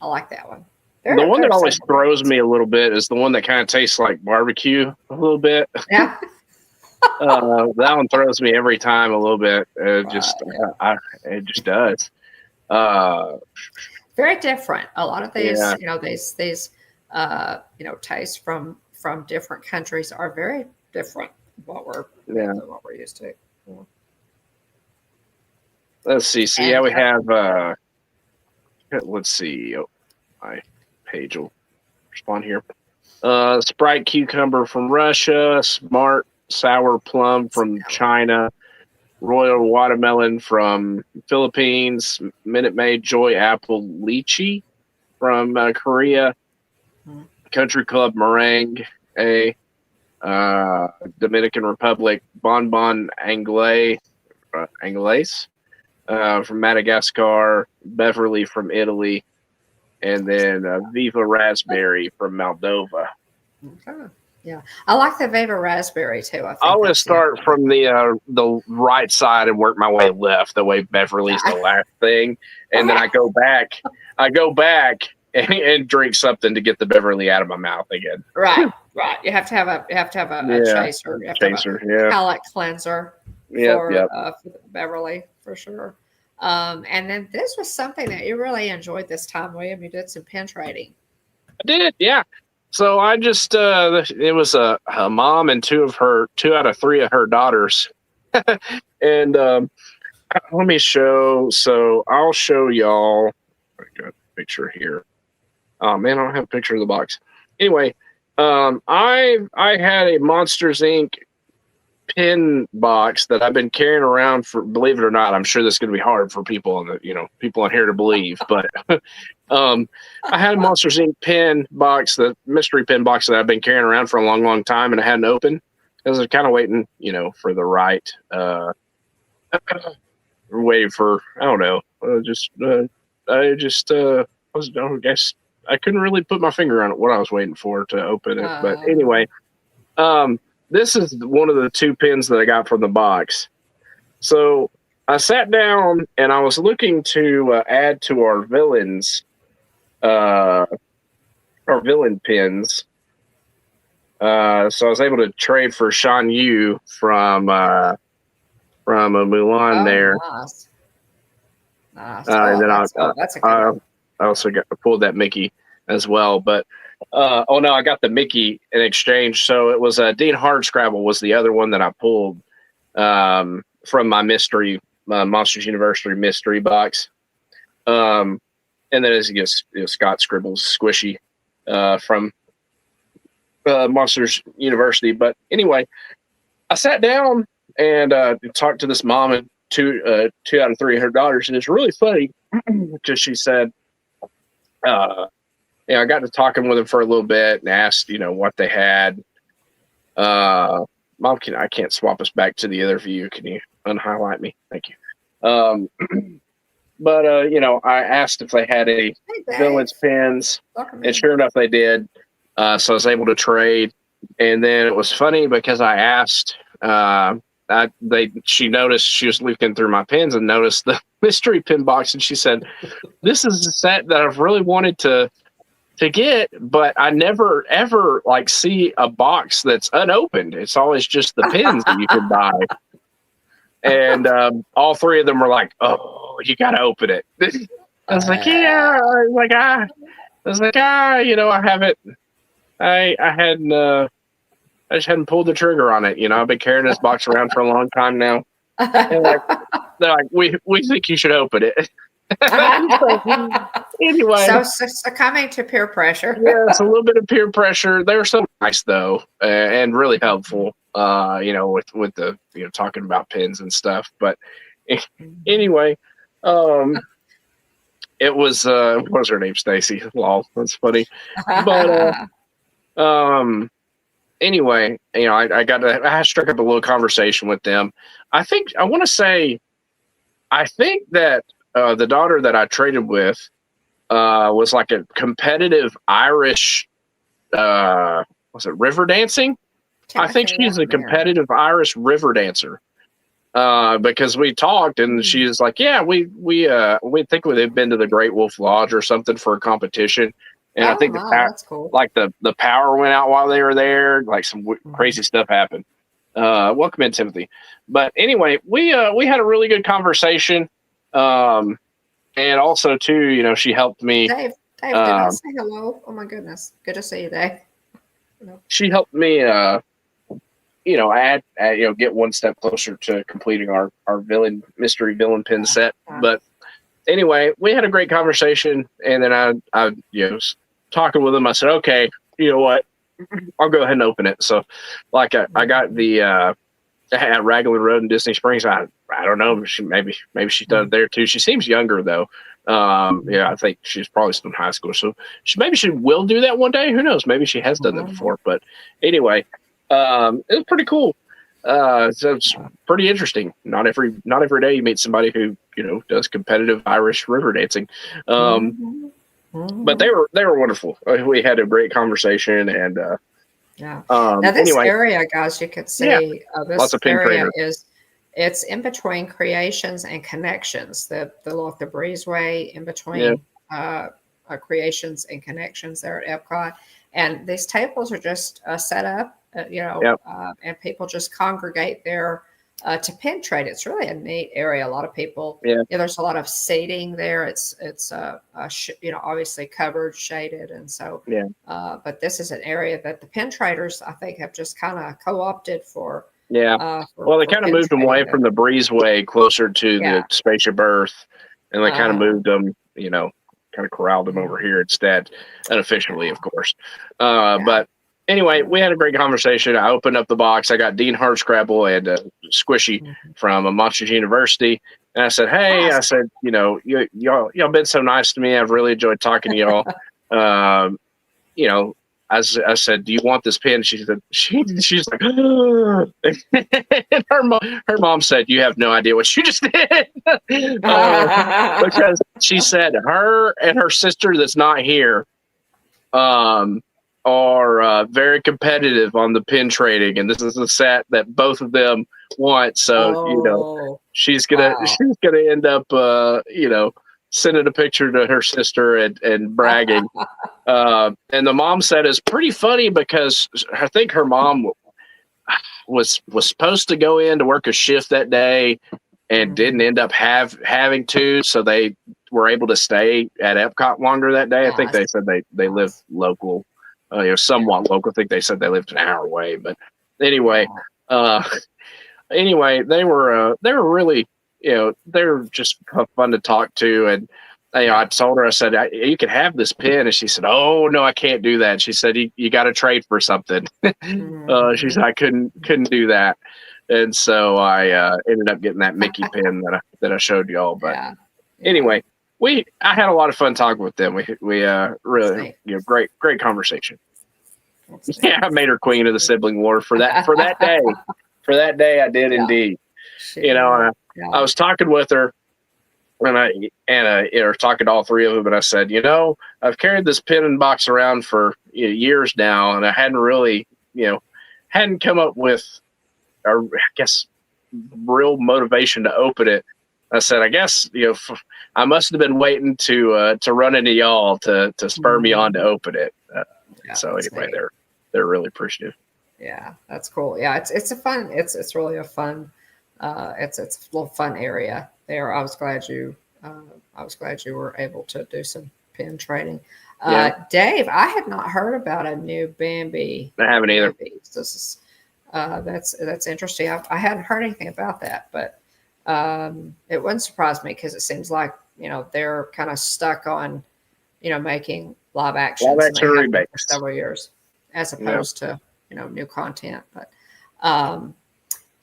I like that one. The one that always throws me a little bit is the one that kind of tastes like barbecue a little bit. Yeah. That one throws me every time a little bit. It just does. Very different. A lot of these, these tastes from different countries are very different than what we're used to. Yeah. Let's see. So we have. Let's see. Oh, my page will respond here. Sprite cucumber from Russia. Smart sour plum from China. Royal watermelon from Philippines. Minute Maid Joy apple lychee from Korea. Country Club meringue, Dominican Republic. Bonbon Anglaise from Madagascar. Beverly from Italy. And then Viva Raspberry from Moldova. Okay. Yeah, I like the Viva Raspberry too. I always start from the right side and work my way left. The way Beverly's the last thing, and then I go back. And drink something to get the Beverly out of my mouth again. Right. You have to have a chaser. You have to have a palate cleanser for the Beverly for sure. And then this was something that you really enjoyed this time, William. You did some pen trading. I did, yeah. So I just it was a mom and two out of three of her daughters, and let me show. So I'll show y'all. I got a picture here. Oh man, I don't have a picture of the box. Anyway, I had a Monsters Inc. pin box that I've been carrying around for. Believe it or not, I'm sure this is going to be hard for people on here to believe, but I had a Monsters Inc. pin box, the mystery pin box that I've been carrying around for a long, long time, and I hadn't opened. I was kind of waiting, for the right, waiting for, I don't know, I guess I couldn't really put my finger on it, what I was waiting for to open it. But anyway, this is one of the two pins that I got from the box. So I sat down and I was looking to add to our villains, our villain pins. So I was able to trade for Shan Yu from a Mulan there. Nice. And then that's a good one. I also pulled that Mickey as well, but I got the Mickey in exchange. So it was Dean Hardscrabble was the other one that I pulled from my mystery Monsters University mystery box. And then as Scott Scribbles Squishy from Monsters University. But anyway, I sat down and talked to this mom and two out of three of her daughters, and it's really funny because she said, I got to talking with them for a little bit and asked, what they had. Mom, I can't swap us back to the other view. Can you unhighlight me? Thank you. But I asked if they had any villains pins, and sure enough, they did. So I was able to trade. And then it was funny because I asked, she noticed, she was looking through my pins and noticed the mystery pin box, and she said, "This is a set that I've really wanted to get, but I never ever see a box that's unopened. It's always just the pins that you can buy." And all three of them were like, "Oh, you got to open it." I was like, "Yeah." I haven't. I hadn't I just hadn't pulled the trigger on it. You know, I've been carrying this box around for a long time now. And they're like, we think you should open it. Anyway, So succumbing to peer pressure. yeah, it's a little bit of peer pressure. They were so nice though, and really helpful. You know, with the talking about pins and stuff. But anyway, it was what was her name? Stacy. Lol, that's funny. But anyway, I struck up a little conversation with them. I want to say, I think that the daughter that I traded with was like a competitive Irish, was it river dancing? I think she's a competitive Irish river dancer. Because we talked and she's like, yeah, we think they've been to the Great Wolf Lodge or something for a competition. And I think that's cool. Like the power went out while they were there. Like some crazy stuff happened. Welcome in, Timothy. But anyway, we had a really good conversation. And also too, she helped me. Dave, did I say hello? Oh my goodness, good to see you, Dave. She helped me, add, get one step closer to completing our mystery villain pin set. But anyway, we had a great conversation, and then I was talking with him. I said, okay, you know what? I'll go ahead and open it. So, like, I got the at Raglan Road in Disney Springs. I don't know. Maybe she's done it there too. She seems younger though. I think she's probably still in high school. So maybe she will do that one day. Who knows? Maybe she has done that before. But anyway, it was pretty cool. So it's pretty interesting. Not every day you meet somebody who does competitive Irish river dancing. But they were wonderful. We had a great conversation and. Yeah. Now this area, guys, you could see this lots of pin area creators. It's in between Creations and Connections. The breezeway in between Creations and Connections there at Epcot, and these tables are just set up, and people just congregate there to pin trade. It's really a neat area. A lot of people. Yeah. There's a lot of seating there. It's obviously covered, shaded, and so. Yeah. But this is an area that the pin traders, I think, have just kind of co-opted for. Yeah. They kind of moved them away from the breezeway closer to the spaceship Earth, and they kind of moved them, kind of corralled them over here instead, unofficially, of course. But. Anyway, we had a great conversation. I opened up the box. I got Dean Hardscrabble and Squishy from Monsters University. And I said, hey, y'all been so nice to me. I've really enjoyed talking to y'all. I said, do you want this pin? She said, she's like, and her mom said, you have no idea what you just did. Because she said her and her sister that's not here, are very competitive on the pin trading, and this is a set that both of them want. So she's gonna end up sending a picture to her sister and bragging. And the mom said it's pretty funny because I think her mom was supposed to go in to work a shift that day and didn't end up having to, so they were able to stay at Epcot longer that day. I think they said they live local. Somewhat local. I think they said they lived an hour away, but anyway, they were really, they're just fun to talk to. And I told her, I said, you can have this pin, and she said, oh no, I can't do that. She said, you got to trade for something. She said, I couldn't do that, and so I ended up getting that Mickey pin that I showed y'all. But anyway. I had a lot of fun talking with them. We really great conversation. Yeah, I made her queen of the sibling war for that day. For that day, I did indeed. I was talking with her, and I talking to all three of them, and I said, I've carried this pin and box around for years now, and I hadn't really, hadn't come up with, I guess, real motivation to open it. I said, I guess, I must have been waiting to run into y'all to spur me on to open it. So anyway, they're really appreciative. Yeah, that's cool. Yeah, it's a fun. It's really a fun. It's a little fun area there. I was glad you were able to do some pin trading. Dave, I had not heard about a new Bambi. I haven't either. This is that's interesting. I hadn't heard anything about that, but it wouldn't surprise me because it seems like they're kind of stuck on making live actions, and they have been for remakes. several years, as opposed to new content. But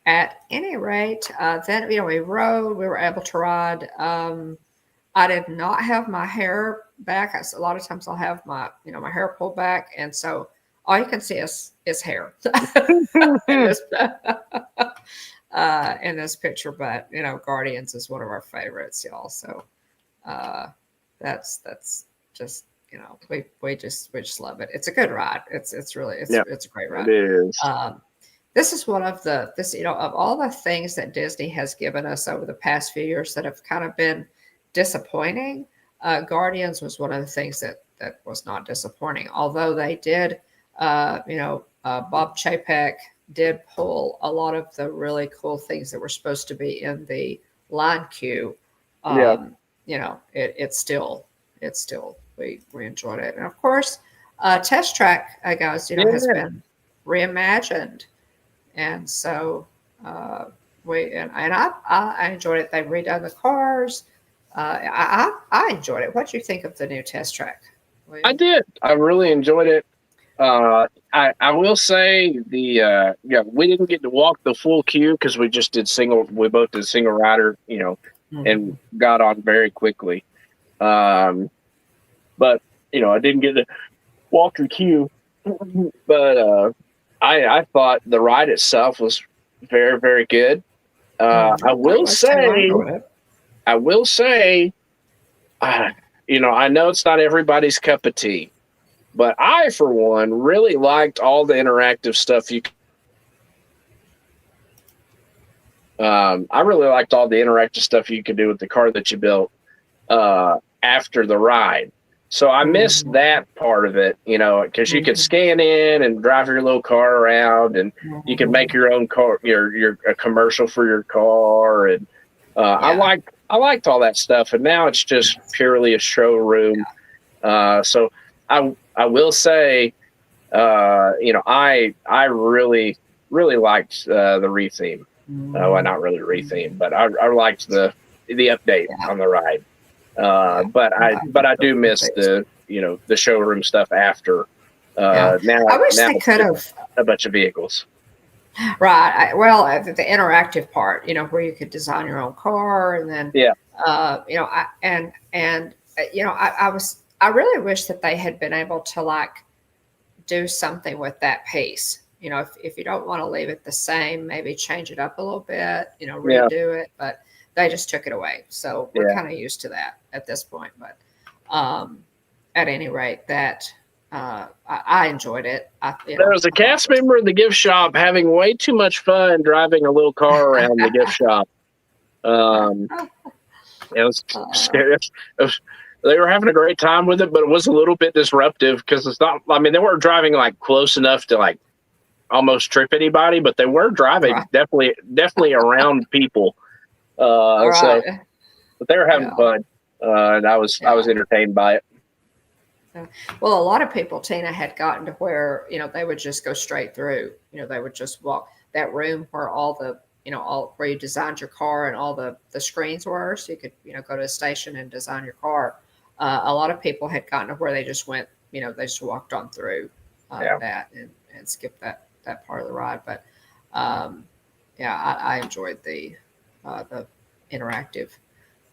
at any rate, then we rode. We were able to ride. I did not have my hair back. A lot of times I'll have my my hair pulled back, and so all you can see is hair in this picture. But Guardians is one of our favorites, y'all. So that's just we just love it. It's a good ride. It's really it's a great ride. It is. This is one of the of all the things that Disney has given us over the past few years that have kind of been disappointing. Guardians was one of the things that was not disappointing, although they did Bob Chapek did pull a lot of the really cool things that were supposed to be in the line queue. It's still we enjoyed it. And of course, Test Track, guys, has been reimagined, and so I enjoyed it. They redone the cars. I enjoyed it. What do you think of the new Test Track, William? I did. I really enjoyed it. I will say we didn't get to walk the full queue because we just did single. We both did single rider, and got on very quickly. But I didn't get to walk the queue. But I thought the ride itself was very, very good. I will say, I know it's not everybody's cup of tea, but I, for one, really liked all the interactive stuff I really liked all the interactive stuff you could do with the car that you built after the ride. So I missed that part of it, because you could scan in and drive your little car around, and you could make your own car, a commercial for your car, and I liked all that stuff. And now it's just purely a showroom. So I will say, I really liked the retheme. Well, not really retheme, but I liked the update on the ride. But I do miss the showroom stuff after. Now I wish they could have a bunch of vehicles. Right. The interactive part, where you could design your own car, and then I really wish that they had been able to do something with that piece. If you don't want to leave it the same, maybe change it up a little bit, redo it, but they just took it away. So we're kind of used to that at this point. But at any rate, that I enjoyed it. There was a cast member in the gift shop having way too much fun driving a little car around the gift shop. It was scary. They were having a great time with it, but it was a little bit disruptive because it's not. I mean, they weren't driving close enough to almost trip anybody, but they were driving definitely around people. So, but they were having fun, and I was entertained by it. Well, a lot of people, Tina, had gotten to where they would just go straight through. They would just walk that room where all the where you designed your car and all the screens were, so you could go to a station and design your car. A lot of people had gotten to where they just went, they just walked on through that and skipped that part of the ride. But I enjoyed the interactive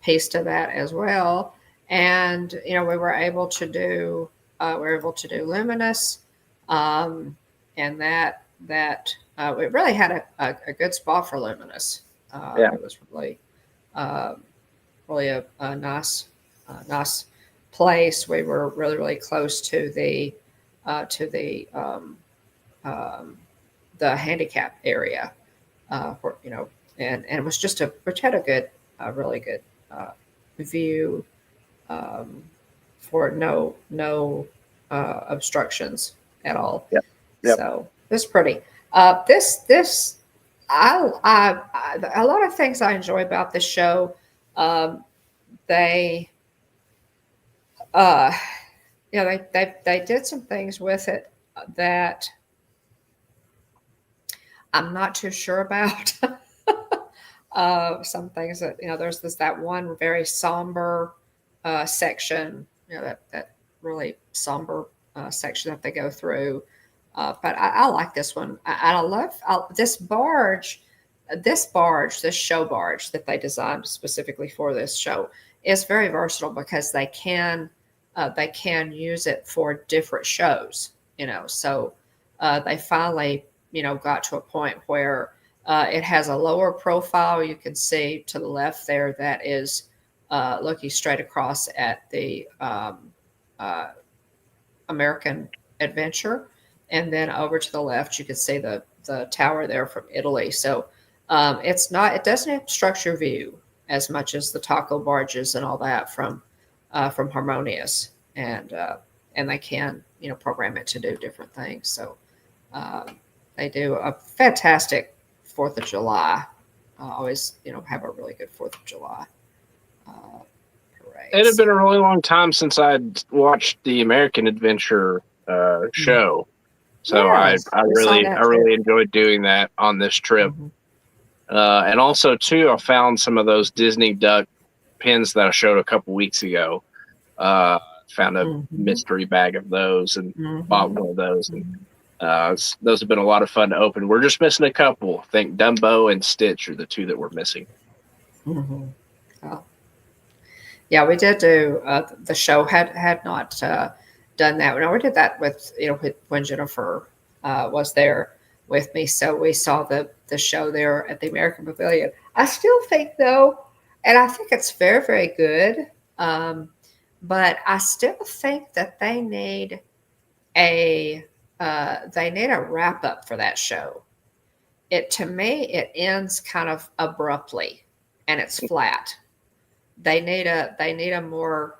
piece to that as well. And we were able to do Luminous, and that it really had a good spot for Luminous. It was really a nice place. We were really close to the handicap area, where, and it was just which had a really good view, for no obstructions at all. Yep. So it was pretty. This a lot of things I enjoy about this show. They they did some things with it that I'm not too sure about. Some things that, there's that one very somber section, that really somber section that they go through. But I like this one. I love this show barge that they designed specifically for this show is very versatile because they can use it for different shows. So they finally got to a point where it has a lower profile. You can see to the left there that is looking straight across at the uh, American Adventure. And then over to the left, you can see the tower there from Italy. So it doesn't obstruct your view as much as the taco barges and all that from Harmonious. And they can, program it to do different things. So they do a fantastic 4th of July. Always, have a really good 4th of July parade. It had been a really long time since I'd watched the American Adventure show, so Yes, I really enjoyed doing that on this trip. Mm-hmm. And also too, I found some of those Disney duck pins that I showed a couple weeks ago. Found a mystery bag of those and bought one of those. And those have been a lot of fun to open. We're just missing a couple. I think Dumbo and Stitch are the two that we're missing. Mm-hmm. Oh. Yeah, we did do the show had not done that. No, we did that with when Jennifer was there with me. So we saw the show there at the American Pavilion. I still think though, and I think it's very, very good. But I still think that they need a wrap up for that show. To me, it ends kind of abruptly and it's flat. They need a more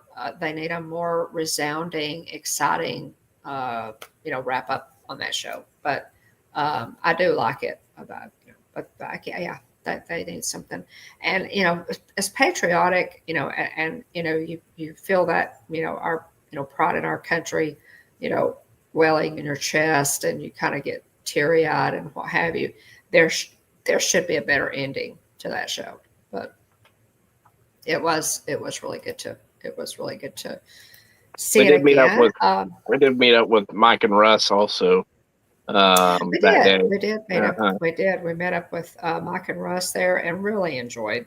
resounding, exciting, wrap up on that show. But I do like it. But yeah, they need something, and it's patriotic. And you feel that our pride in our country, welling in your chest, and you kind of get teary eyed and what have you. There should be a better ending to that show, but it was really good to see it again. We did meet up with Mike and Russ also. We did we met up with Mike and Russ there and really enjoyed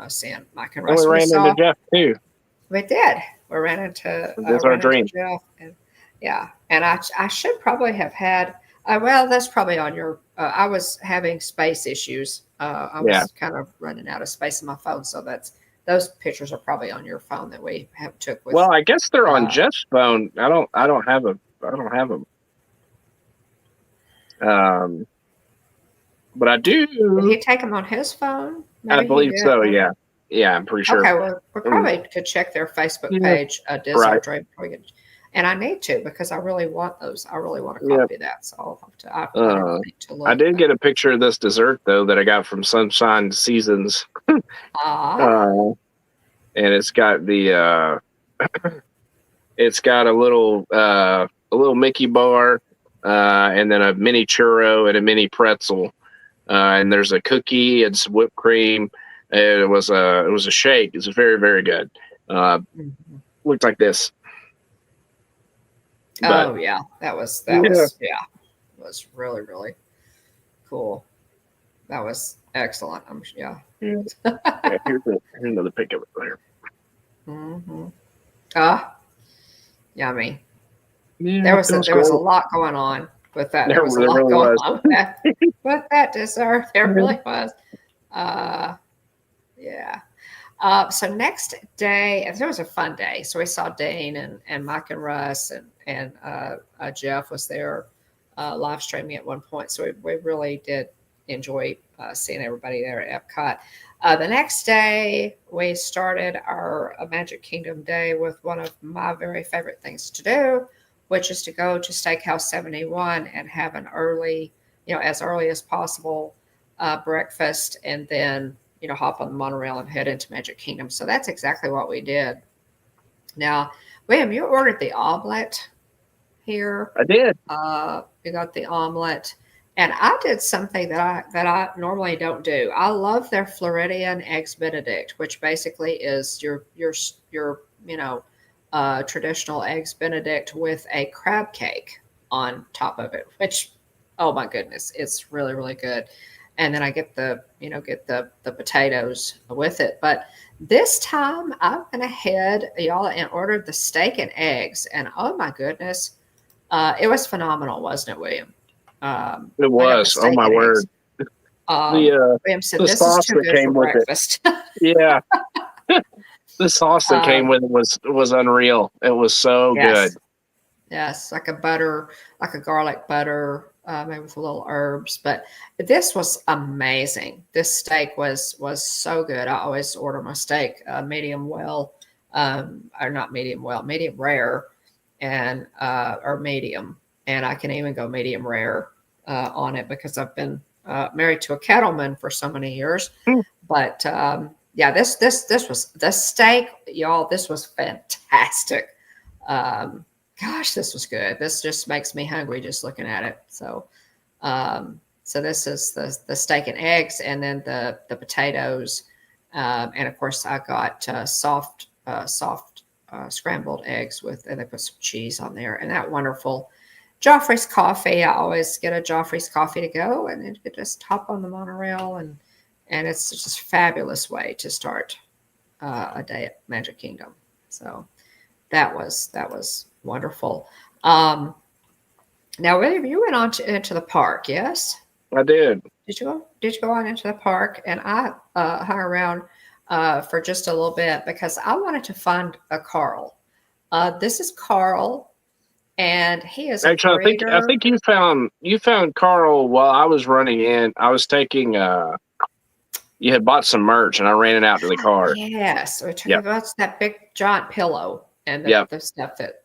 seeing Mike and Russ. And we ran into Jeff too. We did. We ran into Jeff, and I should probably have had well, that's probably on your I was having space issues. I was kind of running out of space on my phone, so those pictures are probably on your phone that we took with. Well, I guess they're on Jeff's phone. I don't have them. But I do. Did he take them on his phone? Maybe I believe so. Yeah, I'm pretty sure. Okay, well, we probably could check their Facebook page, Disney Dream, and I need to because I really want those. I really want to copy that, so I'll have to look. I did get a picture of this dessert though that I got from Sunshine Seasons. And it's got the it's got a little Mickey bar. And then a mini churro and a mini pretzel, and there's a cookie and some whipped cream. It was a shake. It was very, very good. Looked like this. That was really, really cool. That was excellent. Here's another pic of it there. Yummy. Yeah, there was a lot going on with that. There was a lot going on with that dessert. There really was. So next day, it was a fun day. So we saw Dane and Mike and Russ and Jeff was there live streaming at one point. So we really did enjoy seeing everybody there at Epcot. The next day, we started our Magic Kingdom day with one of my very favorite things to do, which is to go to Steakhouse 71 and have an early, as early as possible, breakfast, and then, hop on the monorail and head into Magic Kingdom. So that's exactly what we did. Now, William, you ordered the omelet here. I did. You got the omelet, and I did something that I normally don't do. I love their Floridian eggs Benedict, which basically is your traditional eggs Benedict with a crab cake on top of it. Which, oh my goodness, it's really really good. And then I get the potatoes with it. But this time I went ahead, y'all, and ordered the steak and eggs, and oh my goodness, it was phenomenal, wasn't it, William? It I got the was. Oh steak my and eggs. word. The William said, the "This is sauce too that good for came with it. breakfast." Yeah, the sauce that came um, with it was unreal. It was so good. yes, yes, like a butter, like a garlic butter, maybe with a little herbs. But this was amazing. This steak was so good. I always order my steak medium well, or not medium well, medium rare, and or medium, and I can even go medium rare on it because I've been married to a cattleman for so many years. Hmm. But yeah, this was the steak, y'all. This was fantastic. Um, Gosh, this was good. This just makes me hungry just looking at it. So this is the steak and eggs, and then the potatoes, and of course I got soft scrambled eggs with, and they put some cheese on there, and that wonderful Joffrey's coffee. I always get a Joffrey's coffee to go, and then you could just hop on the monorail, and it's just a fabulous way to start a day at Magic Kingdom. So that was wonderful. Um, Now, William, you went on into the park, yes? I did. Did you go? Did you go on into the park? And I hung around for just a little bit because I wanted to find a Carl. This is Carl, and he is a Actually, I breeder. think you found Carl while I was running in. I was taking you had bought some merch and I ran it out to the car. Yes, we're talking Yep. about that big giant pillow and Yep. the stuff that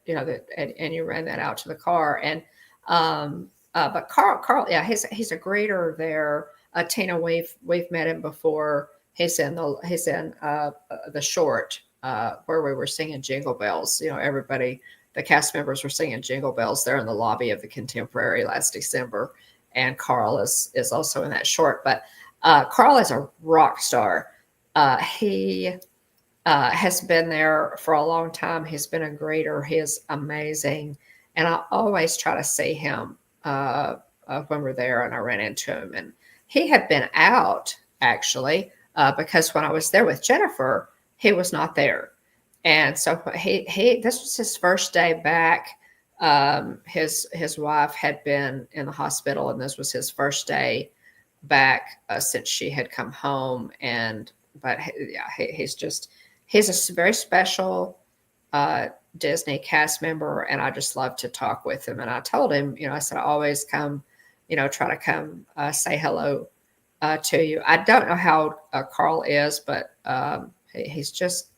and you ran that out to the car. And but Carl, yeah, he's a greeter there. Tina, we've met him before. He's in the short where we were singing Jingle Bells. Everybody, the cast members were singing Jingle Bells there in the lobby of the Contemporary last December, and Carl is also in that short. But Carl is a rock star. He has been there for a long time. He's been a greeter. He is amazing. And I always try to see him when we're there, and I ran into him. And he had been out, actually, because when I was there with Jennifer, he was not there. And so this was his first day back. His wife had been in the hospital, and this was his first day back since she had come home. But yeah, he's a very special Disney cast member, and I just love to talk with him. And I told him, I said, I always come, try to come say hello to you. I don't know how Carl is, but he's just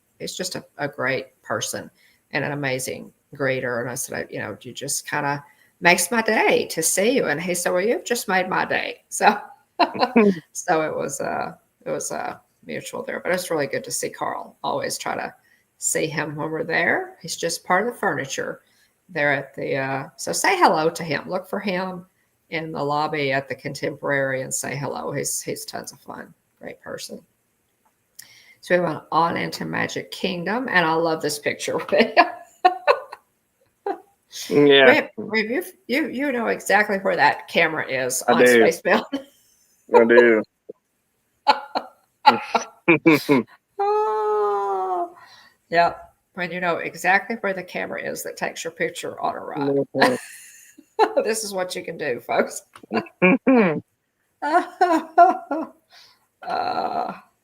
a great person and an amazing greeter. And I said, you just kind of makes my day to see you. And he said, well, you've just made my day. So so it was mutual there, but it's really good to see Carl. Always try to see him when we're there. He's just part of the furniture there at the. So say hello to him. Look for him in the lobby at the Contemporary and say hello. He's tons of fun. Great person. So we went on into Magic Kingdom, and I love this picture with him. Yeah, You know exactly where that camera is I on do. Space Mountain. I do. Oh, yeah. When you know exactly where the camera is that takes your picture on a ride. This is what you can do, folks.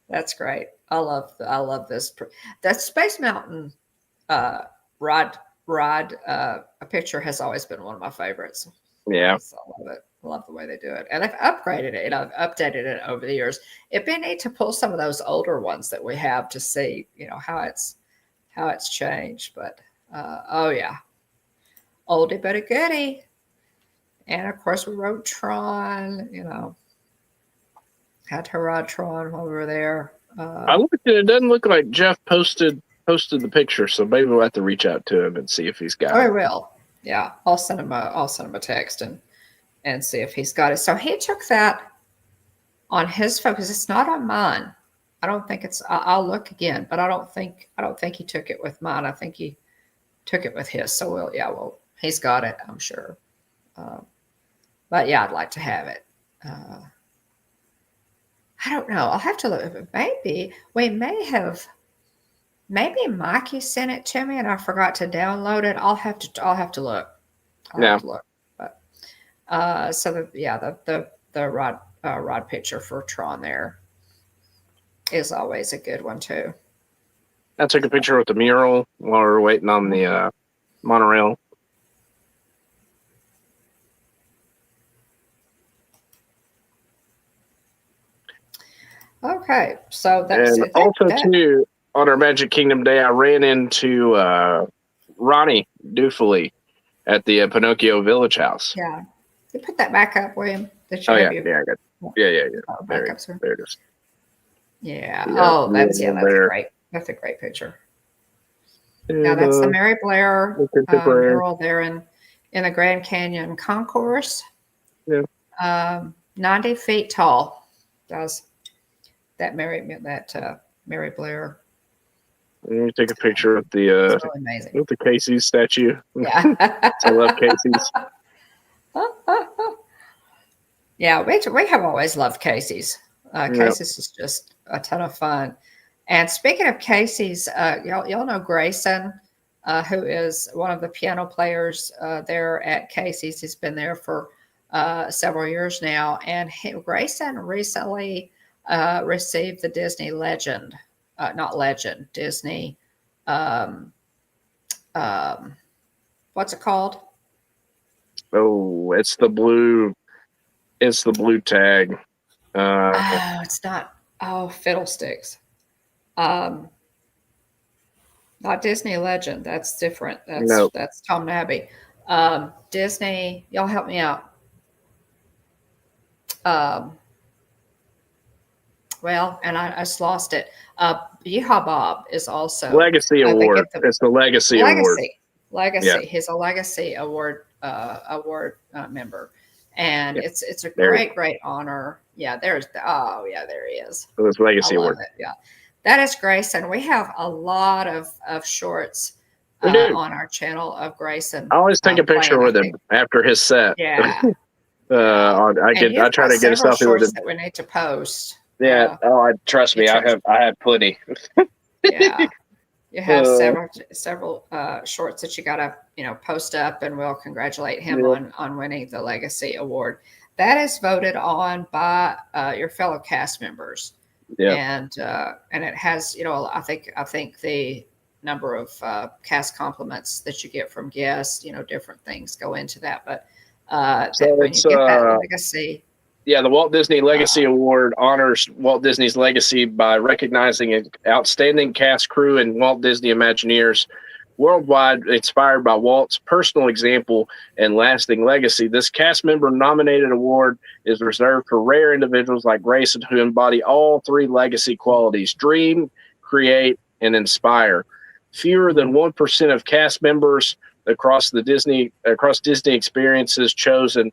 That's great. I love this. That Space Mountain uh, ride a picture has always been one of my favorites. Yeah. So I love it. I love the way they do it, and they've upgraded it. I've updated it over the years. It'd be neat to pull some of those older ones that we have to see, how it's changed. But oh yeah, oldie but a goodie. And of course, we rode Tron. Had to ride Tron while we were there. I looked at it. It doesn't look like Jeff posted posted the picture, so maybe we'll have to reach out to him and see if he's got I it. will. Yeah, I'll send him a text and see if he's got it. So he took that on his phone because it's not on mine. I don't think it's. I'll look again, but I don't think he took it with mine. I think he took it with his. So he's got it, I'm sure. But yeah, I'd like to have it. I don't know. I'll have to look. Maybe we may have. Maybe Mikey sent it to me and I forgot to download it. I'll have to look. I'll have to look. But so the rod picture for Tron there is always a good one too. I took a picture with the mural while we were waiting on the monorail. Okay, so that's and also too on our Magic Kingdom day, I ran into Ronnie Dufley at the Pinocchio Village House. Yeah, you put that back up, William. I got yeah. There it is. Yeah. Oh, that's a great. That's a great picture. Now that's the Mary Blair mural there in the Grand Canyon Concourse. Yeah. 90 feet tall. Does that Mary Blair? Let me take a picture of the really amazing. with the Casey's statue. Yeah. I love Casey's. Yeah, we have always loved Casey's. Casey's is just a ton of fun. And speaking of Casey's, y'all know Grayson, who is one of the piano players there at Casey's. He's been there for several years now. And Grayson recently received the Disney Legend, Disney, what's it called? Oh, it's the blue tag. It's not. Oh, fiddlesticks. Not Disney Legend. That's different. That's Tom Nabby. Disney. Y'all help me out. Well, and I just lost it. Yeehaw Bob is also Legacy Award. It's the Legacy Award. Legacy. Yeah. He's a Legacy Award member, and it's a great honor. Yeah, there he is. So it's Legacy Award. Yeah, that is Grayson. We have a lot of shorts on our channel of Grayson. I always take a picture with him after his set. Yeah. I try to get a selfie with him that we need to post. Yeah. Trust me. I have plenty. Yeah. You have several shorts that you gotta post up, and we'll congratulate him on winning the Legacy Award. That is voted on by your fellow cast members. Yeah. And it has I think the number of cast compliments that you get from guests, different things go into that, but when you get that Legacy. Yeah, the Walt Disney Legacy Award honors Walt Disney's legacy by recognizing an outstanding cast, crew, and Walt Disney Imagineers worldwide inspired by Walt's personal example and lasting legacy. This cast member nominated award is reserved for rare individuals like Grayson who embody all three legacy qualities: dream, create, and inspire. Fewer than 1% of cast members across Disney experiences chosen.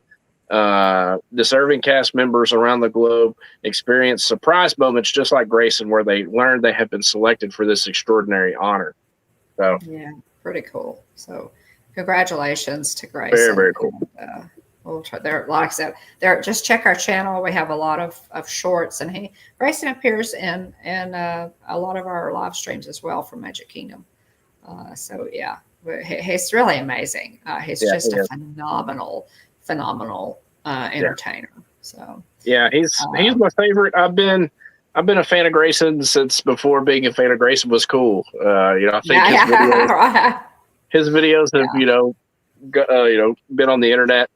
Deserving cast members around the globe experience surprise moments just like Grayson, where they learned they have been selected for this extraordinary honor. So yeah, pretty cool. So congratulations to Grayson. Very cool. And, we'll try there. Like I said, just check our channel. We have a lot of shorts, and Grayson appears in a lot of our live streams as well from Magic Kingdom. So yeah, he's really amazing. He's just a phenomenal entertainer. So yeah, he's my favorite. I've been a fan of Grayson since before being a fan of Grayson was cool. I think his videos have been on the internet,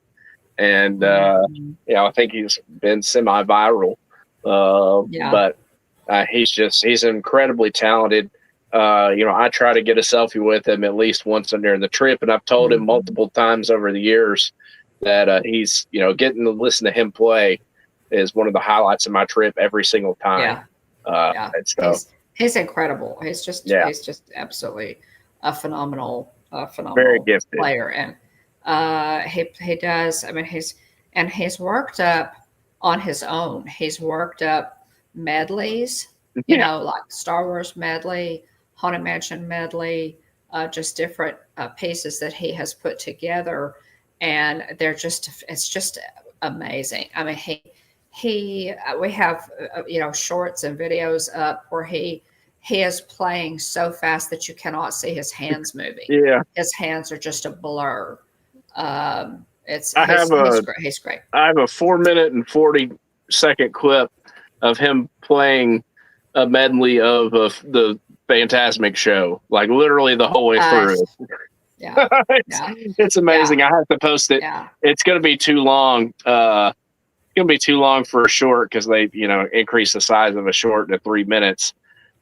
and I think he's been semi-viral. But he's incredibly talented. I try to get a selfie with him at least once during the trip, and I've told him multiple times over the years that he's, getting to listen to him play is one of the highlights of my trip every single time. Yeah. He's incredible. Yeah, He's just absolutely a very phenomenal gifted. player. And he does. I mean, he's worked up on his own. He's worked up medleys, Yeah, like Star Wars medley, Haunted Mansion medley, just different pieces that he has put together, and it's just amazing. I mean, we have shorts and videos up where he is playing so fast that you cannot see his hands moving. yeah. His hands are just a blur. It's I have a he's great. I have a 4 minute and 40 second clip of him playing a medley of the Fantasmic show, like literally the whole way through. Yeah, It's amazing. yeah, I have to post it. yeah. It's going to be too long. It's going to be too long for a short because they, increase the size of a short to 3 minutes.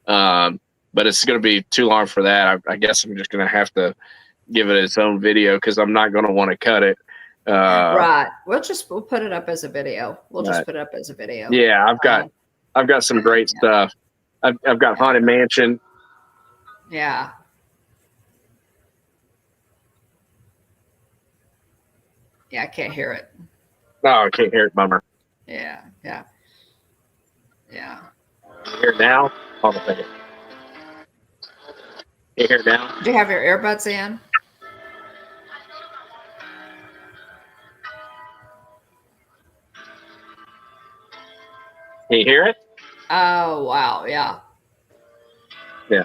But it's going to be too long for that. I guess I'm just going to have to give it its own video because I'm not going to want to cut it. Right. We'll put it up as a video. We'll just put it up as a video. Yeah, I've got some great stuff. I've got Haunted Mansion. Yeah. Yeah, I can't hear it. Oh, I can't hear it, bummer. Yeah. Can you hear it now? Hold on a second. Can you hear it now? Do you have your earbuds in? Can you hear it? Oh, wow. Yeah. Yeah.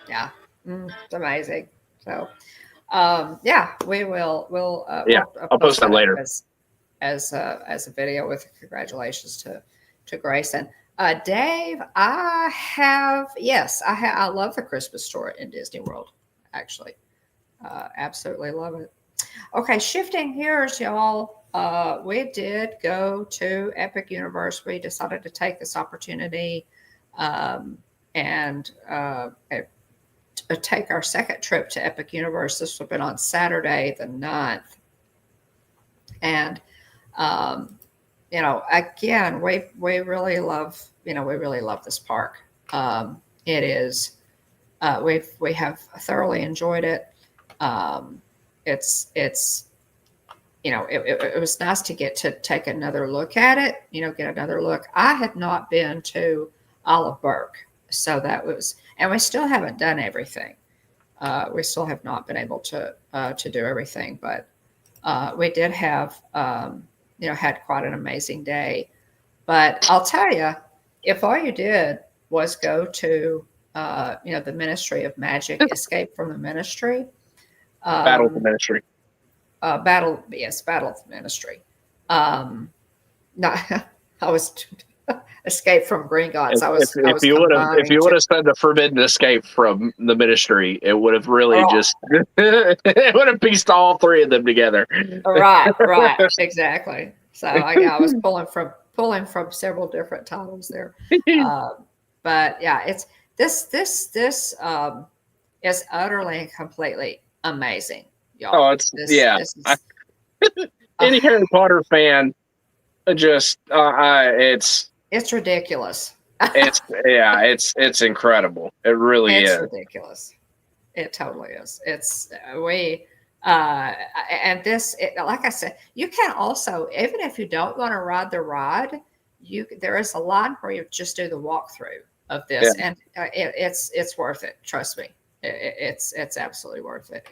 Yeah. It's amazing. So, we will. I'll post that later as a video with congratulations to Grayson. Dave, I love the Christmas store in Disney World. Actually, absolutely love it. Okay, shifting gears, y'all. We did go to Epic Universe. We decided to take this opportunity and take our second trip to Epic Universe. This would have been on Saturday the 9th. And, again, we really love this park. It is, we have thoroughly enjoyed it. It was nice to get to take another look at it, get another look. I had not been to Olive Burke, so and we still haven't done everything. We still have not been able to do everything, but we did have, had quite an amazing day. But I'll tell you, if all you did was go to, the Ministry of Magic, Escape from the Ministry, Battle of the Ministry. Battle of the Ministry. I was Escape from Green Gods. If you would have said the Forbidden Escape from the Ministry, it would have really it would have pieced all three of them together. Right, exactly. So I was pulling from several different titles there. But yeah, it's this is utterly and completely amazing, y'all. Oh, any Harry Potter fan, it's ridiculous. It's incredible. It really is. It's ridiculous. It totally is. And this, like I said, you can also, even if you don't want to ride the ride, there is a line where you just do the walkthrough of this, and it's worth it. Trust me, it's absolutely worth it.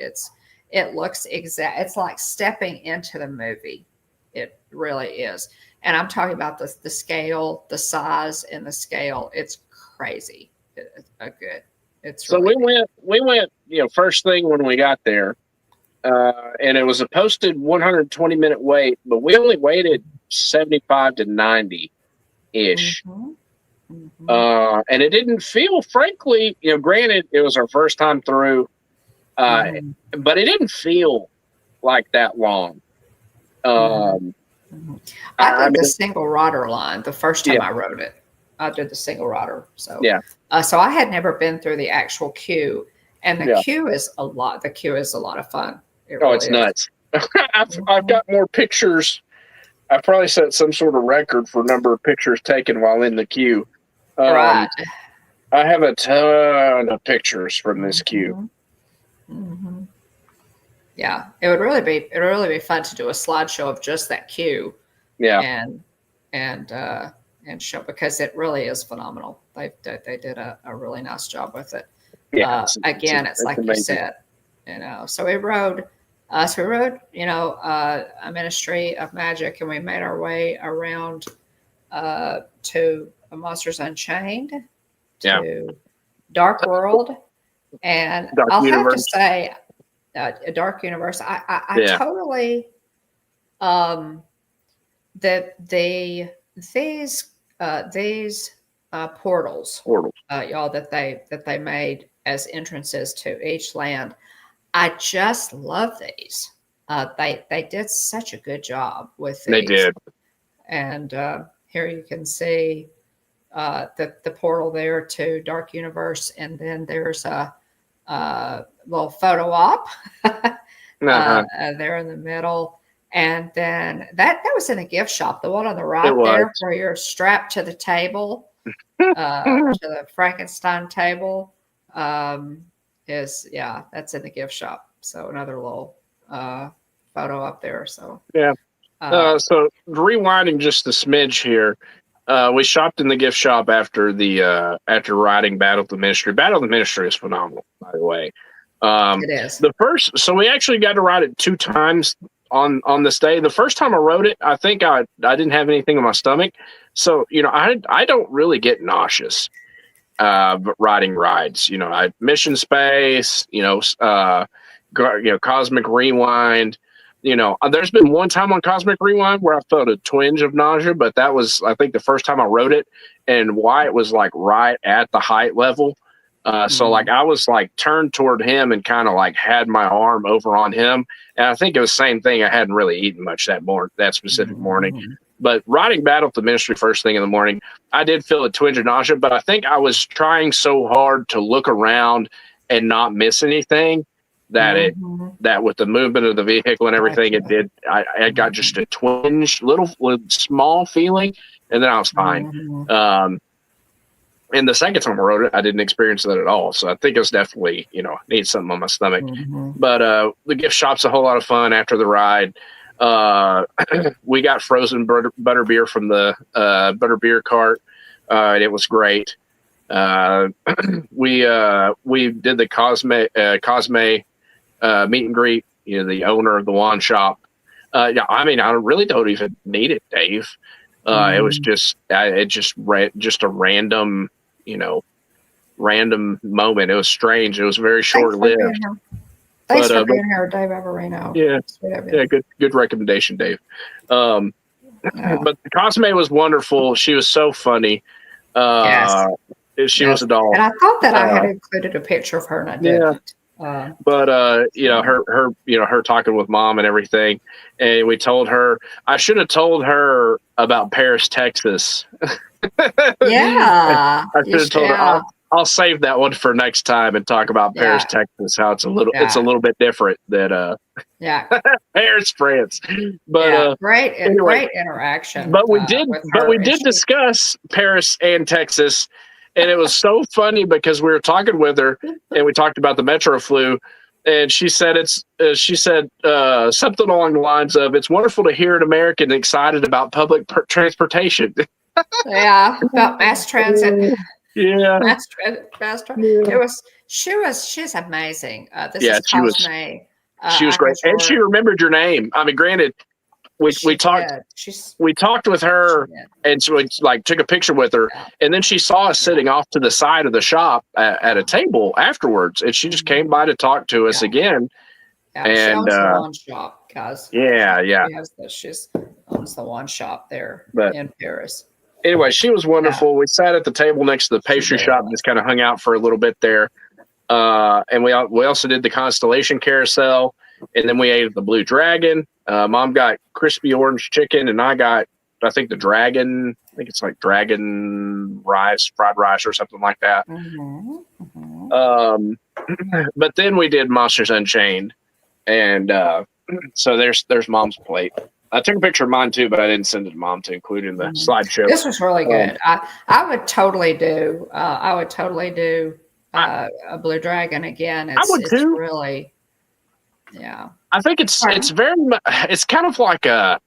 It looks exact. It's like stepping into the movie. It really is. And I'm talking about the scale, the size, and the scale. It's crazy. It's really we went. First thing when we got there, and it was a posted 120-minute wait, but we only waited 75 to 90 ish. Mm-hmm. And it didn't feel, frankly, granted, it was our first time through, but it didn't feel like that long. I did the single rider line the first time I rode it. I did the single rider. So so I had never been through the actual queue, and the queue is a lot. The queue is a lot of fun. It's nuts. I've got more pictures I probably set some sort of record for number of pictures taken while in the queue. Right. I have a ton of pictures from this queue. Mm-hmm. Yeah, it would really be fun to do a slideshow of just that queue. Yeah. And show, because it really is phenomenal. They did a really nice job with it. Yeah. Again, it's like you said, so we rode, a Ministry of Magic, and we made our way around to Monsters Unchained, to Dark World, and Dark I'll Universe. have to say, a Dark Universe. I totally these portals, y'all, that they made as entrances to each land. I just love these. They did such a good job with these. They did. And here you can see the portal there to Dark Universe, and then there's a little photo op there in the middle. And then that was in a gift shop, the one on the right there, where you're strapped to the table, to the Frankenstein table, that's in the gift shop. So another little photo up there. So yeah. So rewinding just a smidge here, we shopped in the gift shop after riding Battle of the Ministry. Battle of the Ministry is phenomenal, by the way. It is. So we actually got to ride it 2 times on this day. The first time I rode it, I think I didn't have anything in my stomach, so I don't really get nauseous riding rides. Mission Space, Cosmic Rewind. There's been one time on Cosmic Rewind where I felt a twinge of nausea, but that was, I think, the first time I rode it, and Wyatt was like right at the height level. So like I was like turned toward him and kind of like had my arm over on him. And I think it was the same thing. I hadn't really eaten much that specific morning. But riding Battle of the Ministry first thing in the morning, I did feel a twinge of nausea, but I think I was trying so hard to look around and not miss anything that that with the movement of the vehicle and everything, it did. I got just a twinge, little small feeling, and then I was fine. And the second time I rode it, I didn't experience that at all. So I think it was definitely, need something on my stomach. But the gift shop's a whole lot of fun after the ride. We got frozen butter beer from the butter beer cart. And it was great. We did the Cosme meet and greet, the owner of the wand shop. I really don't even need it, Dave. It was just a random, random moment. It was strange. It was very short lived. Thanks for being here, Dave Averino. Yeah, good recommendation, Dave. But the Cosme was wonderful. She was so funny. She was a doll. And I thought that I had included a picture of her, and I didn't. But her talking with Mom and everything, and we told her. I should have told her about Paris, Texas. Yeah, I should have told her. I'll save that one for next time and talk about Paris, Texas. How it's a little bit different than Paris, France. But great interaction. But we did discuss Paris and Texas. And it was so funny because we were talking with her and we talked about the Metro flu, and she said something along the lines of, "It's wonderful to hear an American excited about public transportation." About mass transit. Mass transit. She's amazing. This is Cosme. She was great, and she remembered your name. I mean, granted. We talked with her, and so we took a picture with her, and then she saw us sitting off to the side of the shop at a table afterwards, and she just came by to talk to us again. And she owns the wand shop, guys. She owns the wand shop there in Paris. Anyway, she was wonderful. We sat at the table next to the pastry shop and just kind of hung out for a little bit there. And we also did the Constellation Carousel, and then we ate at the Blue Dragon. Mom got crispy orange chicken, and I got, I think, the dragon. I think it's like dragon rice, fried rice, or something like that. But then we did Monsters Unchained, and so there's Mom's plate. I took a picture of mine too, but I didn't send it to Mom to include in the slideshow. This was really good. I would totally do. I, A Blue Dragon again. I would It's too. really, yeah. I think it's very it's kind of like a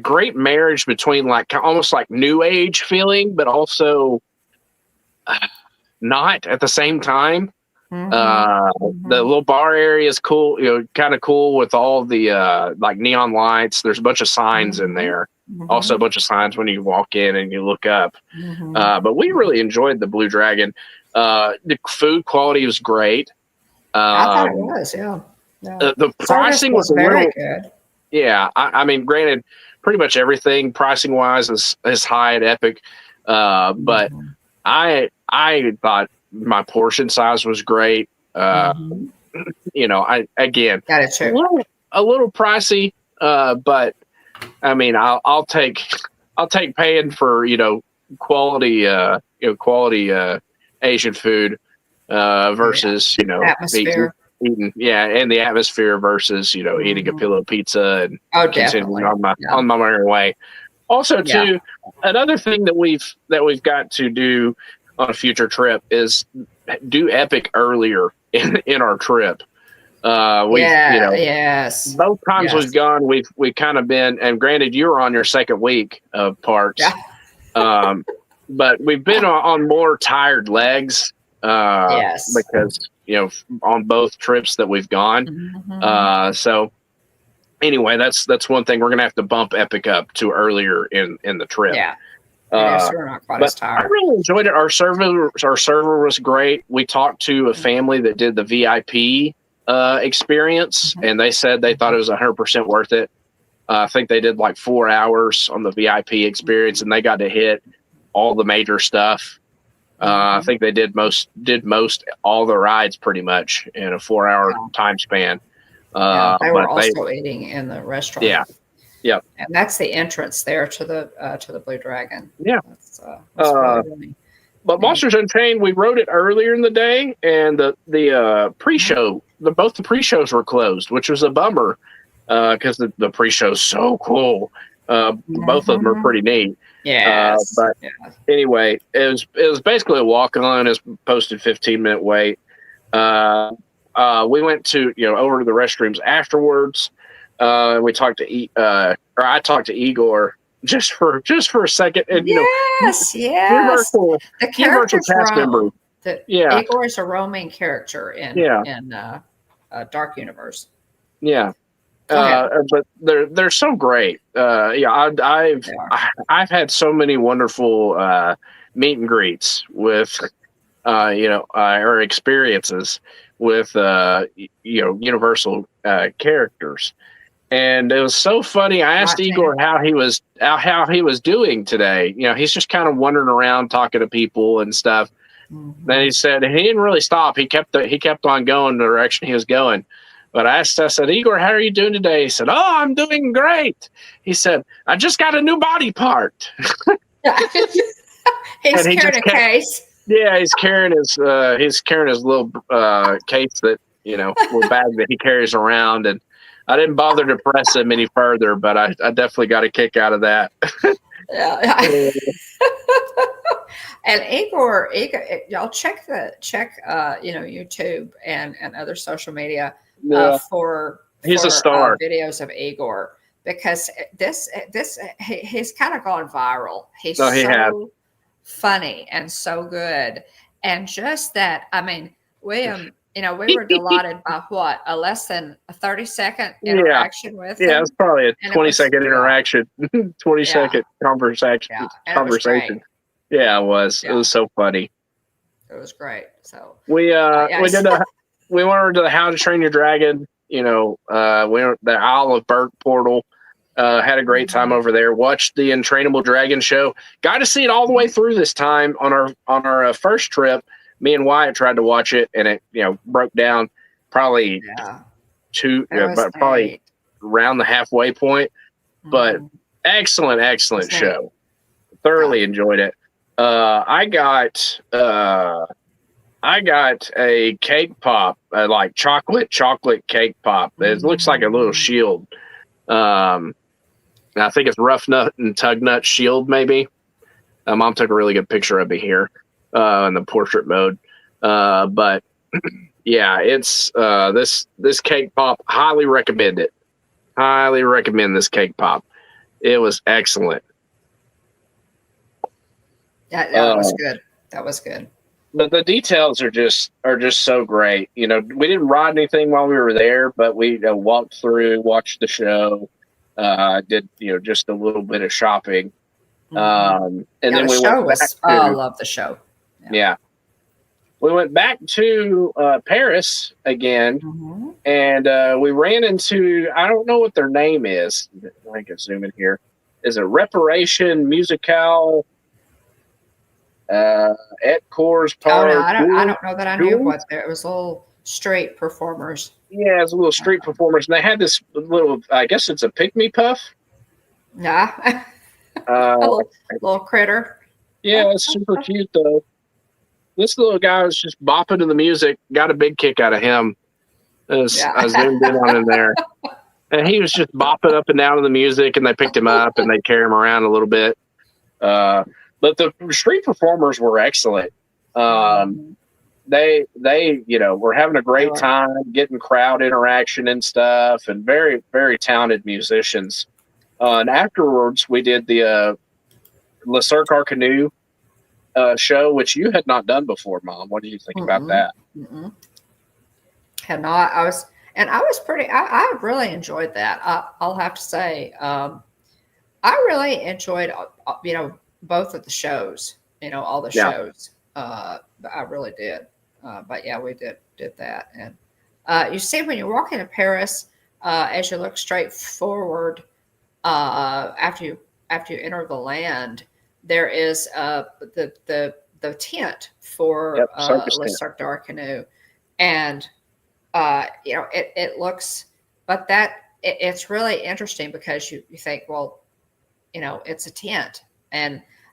great marriage between like almost like new age feeling, but also not at the same time. The little bar area is cool, kind of cool with all the like neon lights. There's a bunch of signs in there. Also a bunch of signs when you walk in and you look up. But we really enjoyed the Blue Dragon. The food quality was great. I thought it was, yeah. The pricing was a very little good. Yeah, I mean, granted, pretty much everything pricing wise is high at Epic, but I thought my portion size was great. I again Got it too. a little pricey, but I mean, I'll take paying for quality Asian food versus atmosphere. eating and the atmosphere versus eating a pillow pizza and continuing on my merry way. Also, too, another thing that we've got to do on a future trip is do Epic earlier in our trip. Yes. Both times we've gone, we've kind of been, and granted, you were on your second week of parks, but we've been on more tired legs. Because on both trips that we've gone. So anyway, that's one thing we're gonna have to bump Epic up to earlier in the trip. So we're not quite as tired. I really enjoyed it. Our server was great. We talked to a family that did the VIP experience, and they said they thought it was 100% worth it. I think they did like 4 hours on the VIP experience, and they got to hit all the major stuff. I think they did most all the rides pretty much in a 4-hour time span. They were also eating in the restaurant. Yeah. And that's the entrance there to the Blue Dragon. Yeah. That's really but Monsters Unchained, we rode it earlier in the day, and the pre-show, both the pre-shows were closed, which was a bummer because the pre-show's so cool. Both of them are pretty neat. Anyway, it was basically a walk-on. It's posted 15-minute wait. We went to over to the restrooms afterwards. We talked to I talked to Igor just for a second, and the Universal cast member. Igor is a roaming character in Dark Universe. Yeah. But they're so great. I've had so many wonderful meet and greets with or experiences with Universal characters, and it was so funny. I asked Igor how he was doing today. He's just kind of wandering around talking to people and stuff. Then he said he didn't really stop. He kept on going the direction he was going. But I said, Igor, how are you doing today? He said, oh, I'm doing great. He said, I just got a new body part. He's carrying a case. Yeah, he's carrying his little case that, little bag that he carries around. And I didn't bother to press him any further, but I definitely got a kick out of that. And Igor, y'all check YouTube and other social media. He's a star. Videos of Igor, because he's kind of gone viral. He's funny and so good, and just that. I mean, William, we were delighted by a less than a 30-second interaction with him. Yeah, it's probably a 20-second interaction, 20-second conversation. Yeah, it was. It was so funny. It was great. So we went to the How to Train Your Dragon. We went the Isle of Berk portal. Had a great time over there. Watched the Untrainable Dragon show. Got to see it all the way through this time on our first trip. Me and Wyatt tried to watch it, and it broke down probably probably around the halfway point. But excellent show. Thoroughly enjoyed it. I got a cake pop, like chocolate cake pop. It looks like a little shield. I think it's Rough Nut and Tug Nut Shield, maybe. Mom took a really good picture of me here in the portrait mode. But yeah, it's this cake pop. Highly recommend it. Highly recommend this cake pop. It was excellent. Yeah, that was good. That was good. But the details are just so great. You know, we didn't ride anything while we were there, but we walked through, watched the show, did just a little bit of shopping, and then we went back to. I love the show. Yeah. We went back to Paris again, and we ran into, I don't know what their name is. I can zoom in here. Is it Reparation Musicale at Coors Park? Oh, no, I don't know that I knew what there. It was little street performers. Yeah, it's a little street performers. And they had this little, I guess it's a pygmy puff. Yeah. A little critter. Yeah, it's super cute, though. This little guy was just bopping to the music. Got a big kick out of him. I zoomed in on him there. And he was just bopping up and down to the music, and they picked him up, and they carried him around a little bit. But the street performers were excellent. They were having a great time, getting crowd interaction and stuff, and very, very talented musicians. And afterwards, we did the Le Cirque au Canoe show, which you had not done before, Mom. What do you think about that? Had not. I was pretty. I really enjoyed that. I'll have to say, I really enjoyed both of the shows. All the shows. I really did. But yeah, we did that. And you see, when you walk into Paris, as you look straight forward, after you enter the land, there is the tent for Le Cirque du Canoe, and it looks, but it's really interesting because you think, well, it's a tent,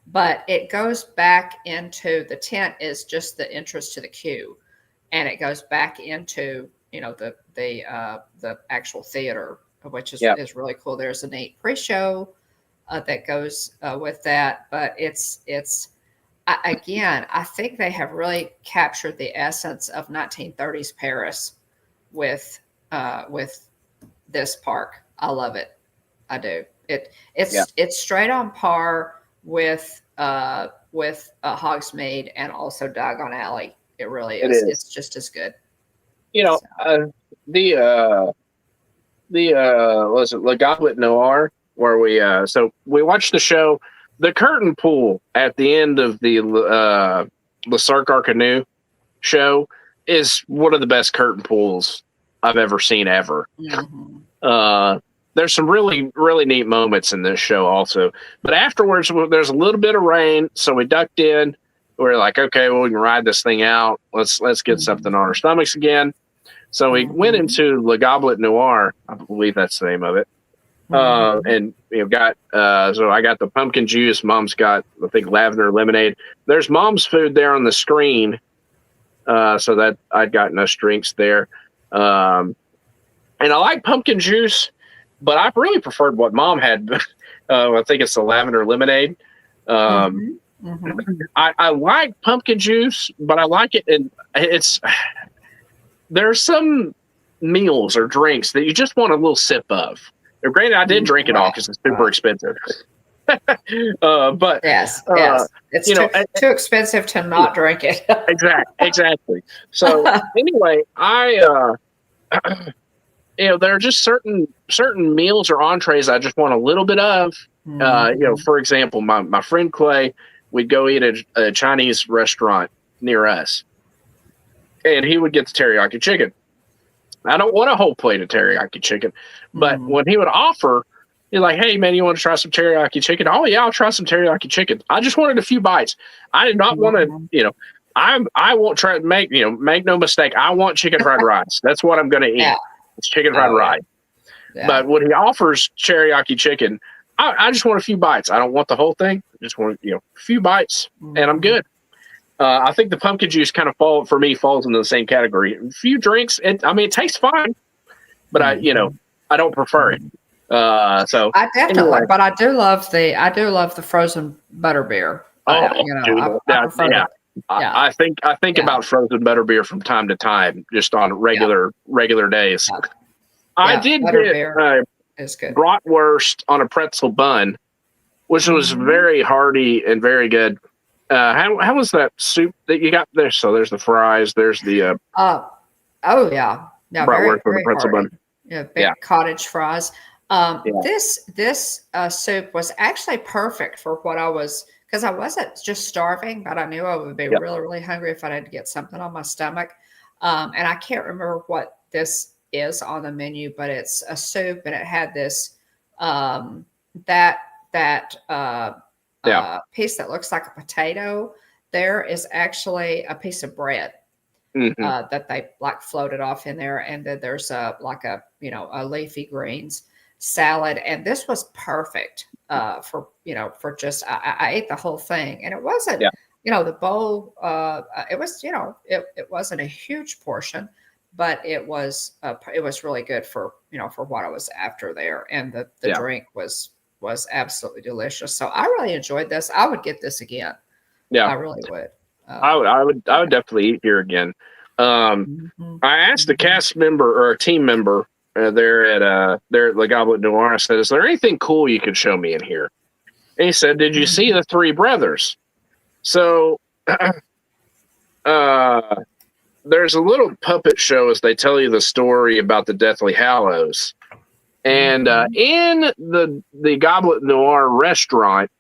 but it goes back into the tent is just the entrance to the queue, and it goes back into the actual theater, which is really cool. There's a neat pre-show that goes with that, but it's again, I think they have really captured the essence of 1930s Paris with this park. I love it. I do. It's straight on par with Hogsmeade and also Diagon Alley. It really is. It is. It's just as good. Was it Le Goblet Noir, where we watched the show. The curtain pool at the end of the Le Cirque au Canoe show is one of the best curtain pools I've ever seen ever. There's some really, really neat moments in this show also. But afterwards, there's a little bit of rain, so we ducked in. We're like, okay, well, we can ride this thing out. Let's get something on our stomachs again. So we went into Le Goblet Noir. I believe that's the name of it. And so I got the pumpkin juice. Mom's got, I think, lavender lemonade. There's Mom's food there on the screen. So that I'd gotten us drinks there. And I like pumpkin juice, but I really preferred what Mom had. I think it's the lavender lemonade. I like pumpkin juice, but I like it. And there's some meals or drinks that you just want a little sip of. Granted, I did drink it all because it's super expensive. But yes, it's too expensive to not drink it. Exactly. So anyway, there are just certain meals or entrees I just want a little bit of. For example, my friend Clay, we'd go eat at a Chinese restaurant near us, and he would get the teriyaki chicken. I don't want a whole plate of teriyaki chicken, but when he would offer, he's like, "Hey man, you want to try some teriyaki chicken?" Oh yeah, I'll try some teriyaki chicken. I just wanted a few bites. I did not want to, I won't try to make no mistake. I want chicken fried rice. That's what I'm going to eat. Yeah. It's chicken fried rice. Yeah. But when he offers teriyaki chicken, I just want a few bites. I don't want the whole thing. I just want a few bites, and I'm good. I think the pumpkin juice kind of falls into the same category. A few drinks, and it tastes fine, but I don't prefer it. So I definitely, anyway, but I do love the frozen butterbeer. oh, I, dude, I prefer yeah. the, yeah, I think yeah, about frozen butterbeer from time to time, just on yeah, regular days. yeah, I yeah. did get Butterbeer is good. bratwurst on a pretzel bun, which was Hmm. very hearty and very good. How was that soup that you got there? So there's the fries, there's the Uh, oh yeah, yeah, bratwurst very with the very pretzel hearty. bun. Yeah, Yeah, big cottage fries. yeah, This soup was actually perfect for what I was because I wasn't just starving, but I knew I would be yep, really hungry if I had to get something on my stomach. And I can't remember what this is on the menu, but it's a soup, and it had this um, that yeah. piece that looks like a potato. There is actually a piece of bread Hmm. that they like floated off in there, and then there's a leafy greens salad, and this was perfect for for just I ate the whole thing, and it wasn't Yeah, the bowl. It was it wasn't a huge portion, but it was really good for for what I was after there, and the yeah, drink was absolutely delicious. So I really enjoyed this. I would get this again. yeah. I really would. I would Yeah. definitely eat here again. Um, Mhm. I asked a Mhm. cast member or a team member there at Le Goblet Noir. I said, "Is there anything cool you could show me in here?" And he said, "Did you see Mhm. the Three Brothers?" So uh, there's a little puppet show as they tell you the story about the Deathly Hallows, and Mhm. in the Goblet Noir restaurant.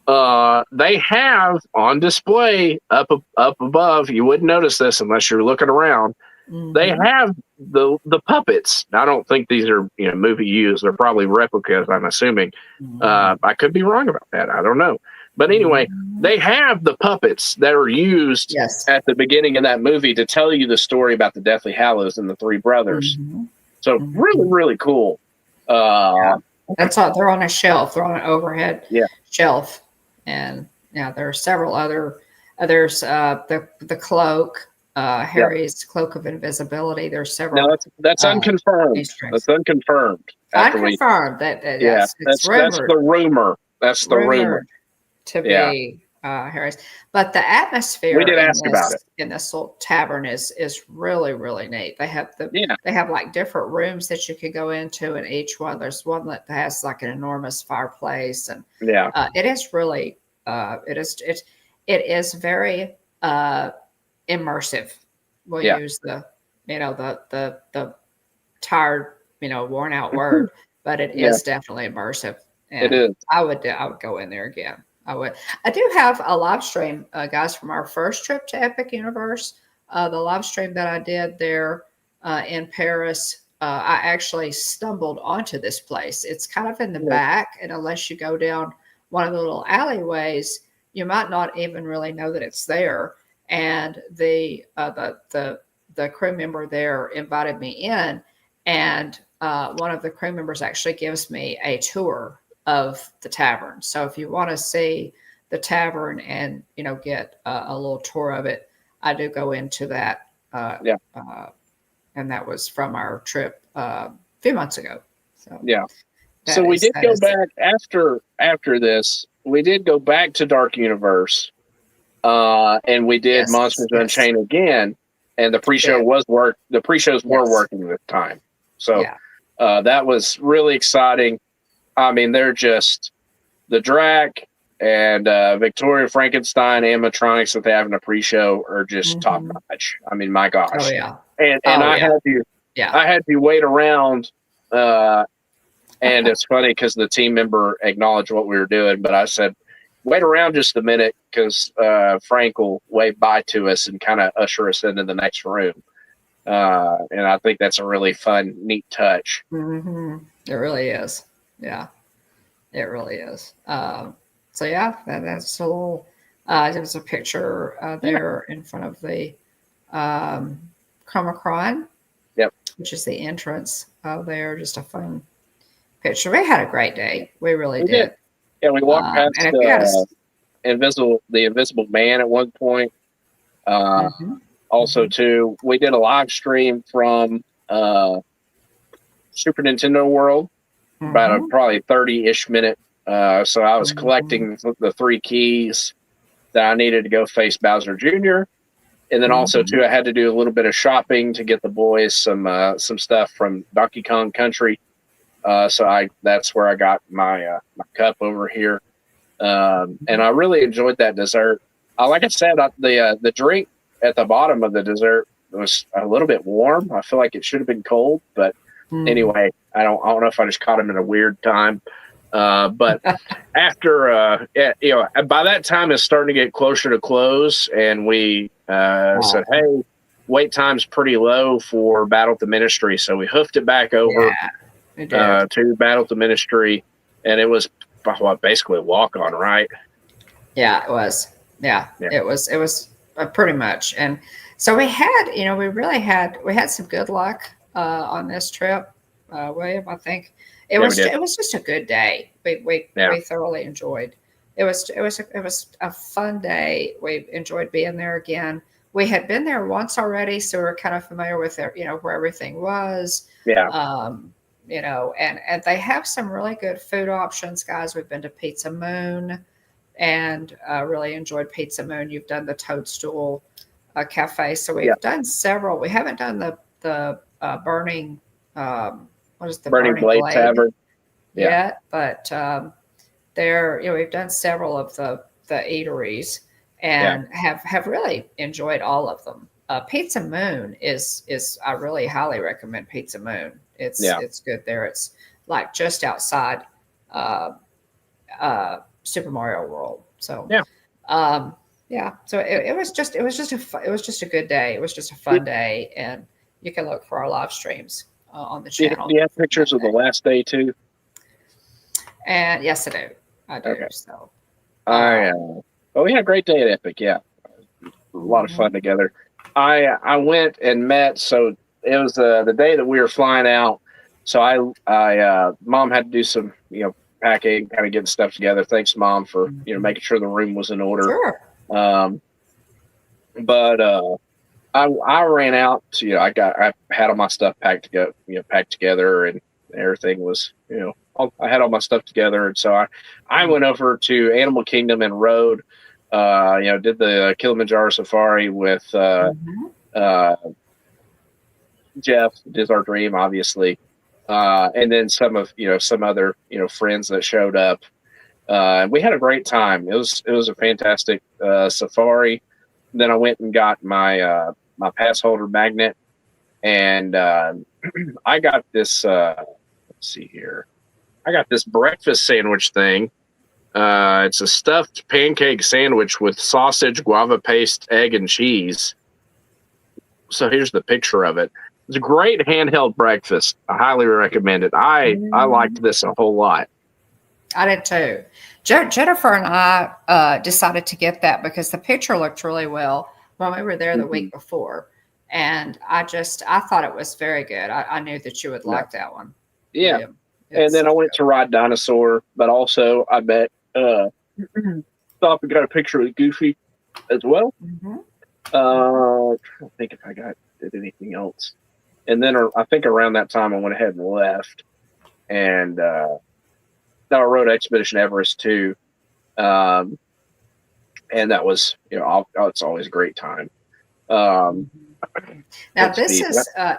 They have on display up above. You wouldn't notice this unless you're looking around. They Mhm. have the puppets. I don't think these are movie used. They're probably replicas. I'm assuming. Mhm. I could be wrong about that. I don't know. But anyway, Mhm. they have the puppets that are used Yes. at the beginning of that movie to tell you the story about the Deathly Hallows and the three brothers. Mhm. So really, Mhm. really cool. Yeah. Uh, That's all. They're on a shelf. They're on an overhead yeah. shelf, and yeah, there are several other. There's the cloak, Yeah. Harry's cloak of invisibility. There's Now several that's unconfirmed. Easter That's eggs. unconfirmed. After we, Unconfirmed. That yeah, yes, it's that's the rumored. rumor. That's the rumor. Rumored to Yeah, be Harry's. But the we atmosphere did ask about it. in this little tavern is really neat. Yeah, They have like different rooms that you can go into, and each one there's one that has like an enormous fireplace, and yeah, it is really it is very immersive. We'll yeah. use the the tired worn out word, but it Yeah, is definitely immersive, it and is. I would go in there again. I would. I do have a live stream, guys, from our first trip to Epic Universe. The live stream that I did there in Paris, I actually stumbled onto this place. It's kind of in the Yeah, back, and unless you go down one of the little alleyways, you might not even really know that it's there. And the crew member there invited me in, and one of the crew members actually gives me a tour of the tavern. So if you want to see the tavern and get a little tour of it, I do go into that, yeah, and that was from our trip a few months ago. So yeah. So we did that go is back after this. We did go back to Dark Universe, and we did yes, Monsters yes, Unchained again. And the pre-show did was work. The pre-shows were yes, working this time, so yeah. that was really exciting. I mean, they're just the Drac and Victoria Frankenstein animatronics that they have in the pre-show are just top Hmm. notch. I mean, my Oh gosh. yeah, And oh yeah, yeah. I had to wait around, uh, and it's funny because the team member acknowledged what we were doing, but I said, wait around just a minute because Frank will wave bye to us and kind of usher us into the next room. And I think that's a really fun, neat touch. Hmm. It really is. Yeah. It really is. So yeah, that's a little. There's a picture Yeah. there in front of the um, Chromacron, Yep. which is the entrance there. Just a fun picture. We had a great day. We really We did. did. Yeah, we walked And past if you got to, the Invisible Man at one point. Uh, hmm Also, hmm too, we did a live stream from Super Nintendo World, about a Mm-hmm. probably 30-ish minute. So I was Mm-hmm. collecting the 3 keys that I needed to go face Bowser Jr. And then also Mm-hmm. too, I had to do a little bit of shopping to get the boys some stuff from Donkey Kong Country. So that's where I got my cup over here. And I really enjoyed that dessert. Like I said, the drink at the bottom of the dessert was a little bit warm. I feel like it should have been cold, but Mm. anyway, I don't know if I just caught him at a weird time. But after by that time it's starting to get closer to close, and we said, Oh, hey, wait time's pretty low for Battle at the Ministry, so we hoofed it back over yeah, it did. to Battle at the Ministry, and it was basically a walk on, right? Yeah, it was. Yeah, Yeah, it was pretty much. And so we had, we had some good luck on this trip, William. I think yeah, we did. it was just a good day. Yeah, We thoroughly enjoyed. It was a fun day. We enjoyed being there again. We had been there once already, so we are kind of familiar with it, where everything was. yeah, Um, and they have some really good food options, guys. We've been to Pizza Moon and really enjoyed Pizza Moon. You've done the Toadstool Cafe, so yeah. we've done several. We haven't done the burning what is the Burning burning Blade blade Tavern. Yeah, yet, but there we've done several of the eateries yeah, and have really enjoyed all of them. Pizza Moon is I really highly recommend Pizza Moon. yeah. It's good there. It's like just outside uh, Super Mario World. So, Yeah. um, yeah. So it was just a good day. It was just a fun day, and you can look for our live streams on the Do channel you have from that pictures of the day. last day too? And yes, I do. I do. Okay. So, I um, well, we had a great day at Epic. Yeah, a lot of fun mhm. together. I went and met. So it was the day that we were flying out. So I mom had to do some packing, kind of getting stuff together. Thanks, mom, for Mhm. making sure the room was in order. Sure. Um, but I ran out. To, I had all my stuff packed together, and everything was I had all my stuff together, and so I went over to Animal Kingdom and rode. Did the Kilimanjaro safari with Mhm. uh, Jeff, is our dream, obviously, and then some other friends that showed up. We had a great time. It was a fantastic safari. Then I went and got my pass holder magnet, and I got this. Let's see here. I got this breakfast sandwich thing. It's a stuffed pancake sandwich with sausage, guava paste, egg, and cheese. So here's the picture of it. It's a great handheld breakfast. I highly recommend it. I liked Mhm. this a whole lot. I did too. Jennifer and I decided to get that because the picture looked really well when we were there the Mhm. week before. And I thought it was very good. I knew that you would Yeah, like that one, yeah. William. And It's then I so went to ride dinosaur, but also I bet stopped and got a picture with Goofy as well. good. Hmm. I think if I did anything else, and then I think around that time I went ahead and left, and then I rode Expedition Everest too, um, and that was it's always a great time. Um, Now let's see,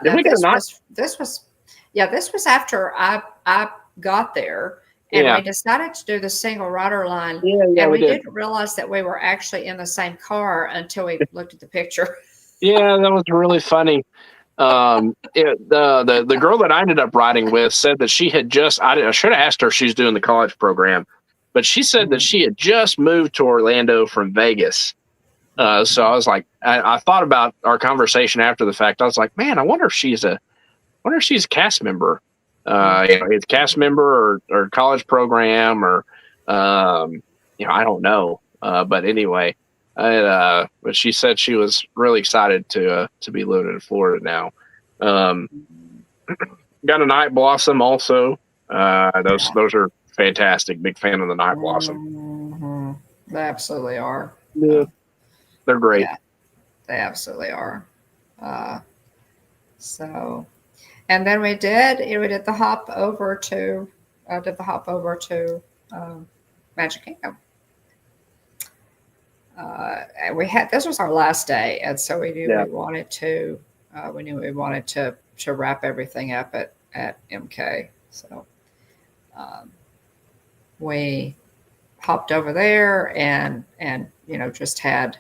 did we get a night? this was yeah, this was after I got there and Yeah, we decided to do the single rider line, yeah, and we we did. didn't realize that we were actually in the same car until we looked at the picture. Yeah, that was really funny. The girl that I ended up riding with said that she had just I should have asked her if she's doing the college program, but she said that she had just moved to Orlando from Vegas. So I was like, I thought about our conversation after the fact. I was like, man, I wonder if she's a cast member. It's cast member or college program or I don't know. But anyway, but she said she was really excited to be living in Florida now. Um, got a night blossom also. Those are fantastic. Big fan of the night blossom. Hmm. They absolutely are. Yeah, they're great. Yeah, they absolutely are. Uh, so, and then we did the hop over to did the hop over to Magic Kingdom. And this was our last day, and so we knew we wanted to wrap everything up at MK. So we hopped over there and just had.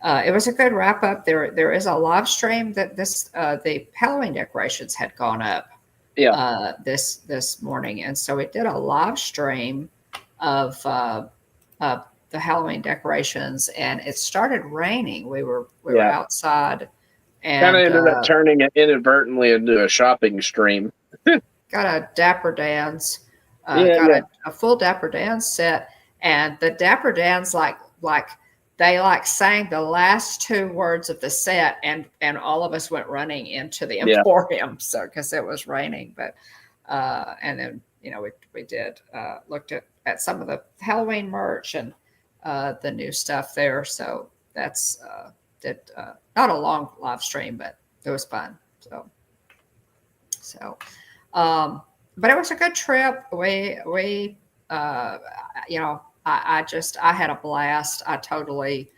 It was a good wrap up. There is a live stream that the Halloween decorations had gone up this morning, and so we did a live stream of the Halloween decorations, and it started raining. We were outside, and kind of ended up turning it inadvertently into a shopping stream. Got a Dapper Dan's, a full Dapper Dan's set, and the Dapper Dan's like they sang the last two words of the set, and all of us went running into the Emporium, so because it was raining. But and then we did looked at some of the Halloween merch and the new stuff there. So that's not a long live stream, but it was fun. But it was a good trip. We I had a blast. I totally,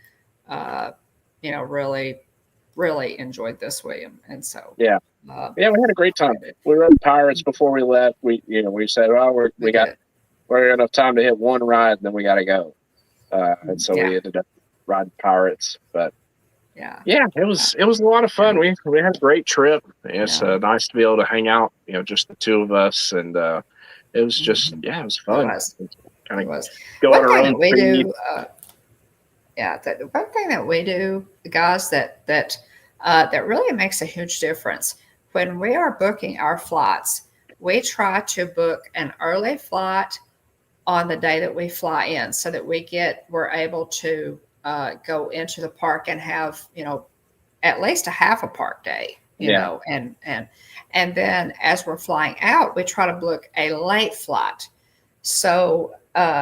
really enjoyed this, William. And so, we had a great time. We rode Pirates before we left. We said, well, we got enough time to hit one ride, and then we got to go. And so we ended up riding Pirates. But it was a lot of fun. We had a great trip. It's nice to be able to hang out, just the two of us, and it was just it was fun. Kind of go on our own speed. The one thing that we do, guys, that really makes a huge difference when we are booking our flights. We try to book an early flight on the day that we fly in, so that we're able to go into the park and have at least a half a park day. And then as we're flying out, we try to book a late flight. So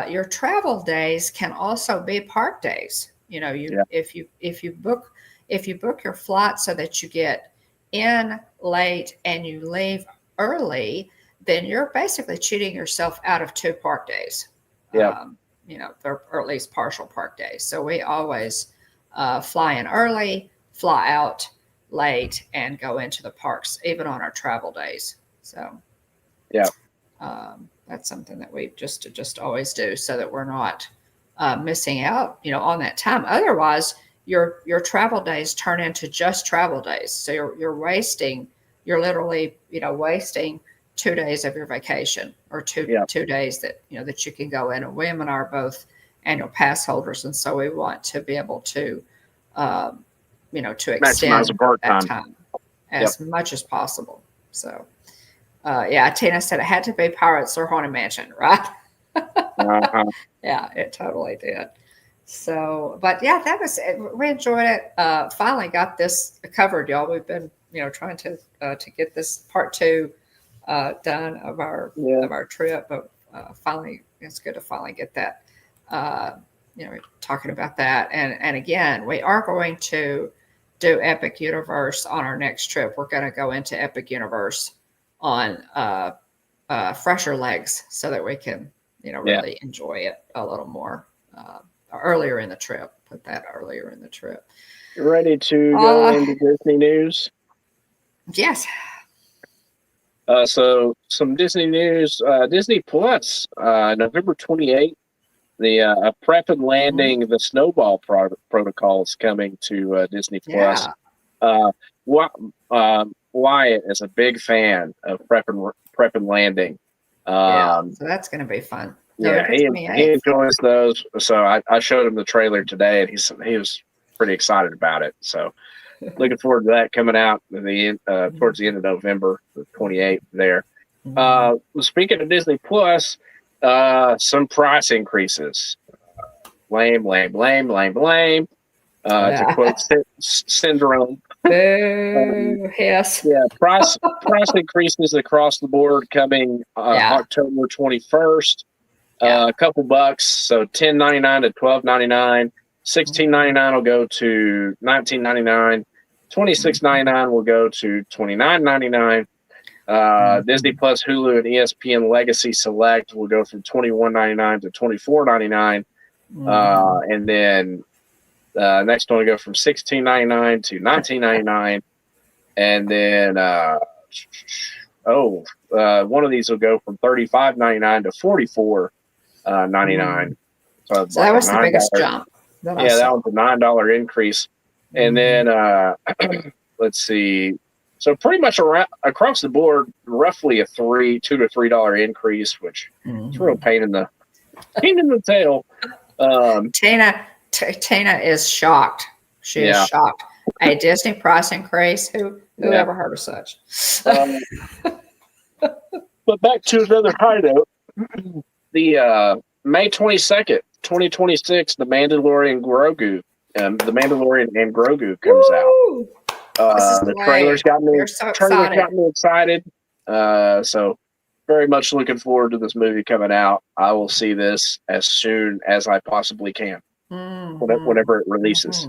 your travel days can also be park days. If you book your flight so that you get in late and you leave early, then you're basically cheating yourself out of 2 park days. Or at least partial park days. So we always fly in early, fly out late, and go into the parks, even on our travel days. So that's something that we just always do, so that we're not missing out, on that time. Otherwise, your travel days turn into just travel days. So you're literally, wasting 2 days of your vacation, or two days that, that you can go in. And William and I are both annual pass holders. And so we want to be able to, to extend that time as much as possible. So, Tina said it had to be Pirates or Haunted Mansion, right? Yeah, it totally did. So, but that was it. We enjoyed it. Finally got this covered, y'all. We've been, trying to get this part 2 done of our trip, but finally, it's good to finally get that. Talking about that, and again, we are going to do Epic Universe on our next trip. We're going to go into Epic Universe on fresher legs, so that we can really enjoy it a little more earlier in the trip. Put that earlier in the trip. You ready to go into Disney news? Yes. So some Disney news. Disney Plus, November 28th. The Prep and Landing, the Snowball protocol is coming to Disney Plus. Wyatt is a big fan of Prep and Landing. So that's going to be fun. He enjoys those. So I showed him the trailer today, and he was pretty excited about it. So looking forward to that coming out towards the end of November, the 28th there. Speaking of Disney Plus, some price increases. Lame. To quote Syndrome. Yes. Price increases across the board coming October 21st. A couple bucks, so $10.99 to $12.99. $16.99 will go to $19.99. $26.99 will go to $29.99. Disney Plus, Hulu, and ESPN Legacy Select will go from $21.99 to $24.99, and then next one will go from $16.99 to $19.99, and then one of these will go from $35.99 to $44.99. So that was the biggest jump. That was a $9 increase, and then let's see. So pretty much across the board, roughly a $2 to $3 increase, which is a real pain in the tail. Tina is shocked. She is shocked. A Disney price increase. Who ever heard of such? But back to another high note. The May 22nd, 2026, The Mandalorian and Grogu comes out. The trailers got me excited. So very much looking forward to this movie coming out. I will see this as soon as I possibly can, whenever it releases.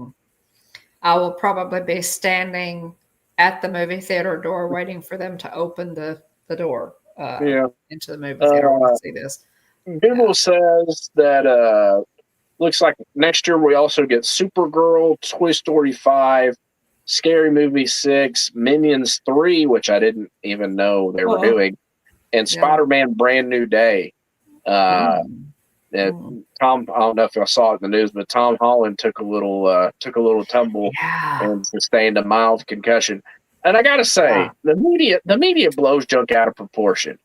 I will probably be standing at the movie theater door waiting for them to open the door into the movie theater to see this. Google says that looks like next year we also get Supergirl, Toy Story 5, Scary Movie 6, Minions 3, which I didn't even know they were doing, and Spider-Man Brand New Day. Tom, I don't know if I saw it in the news, but Tom Holland took a little tumble and sustained a mild concussion. And I gotta say, the media blows junk out of proportion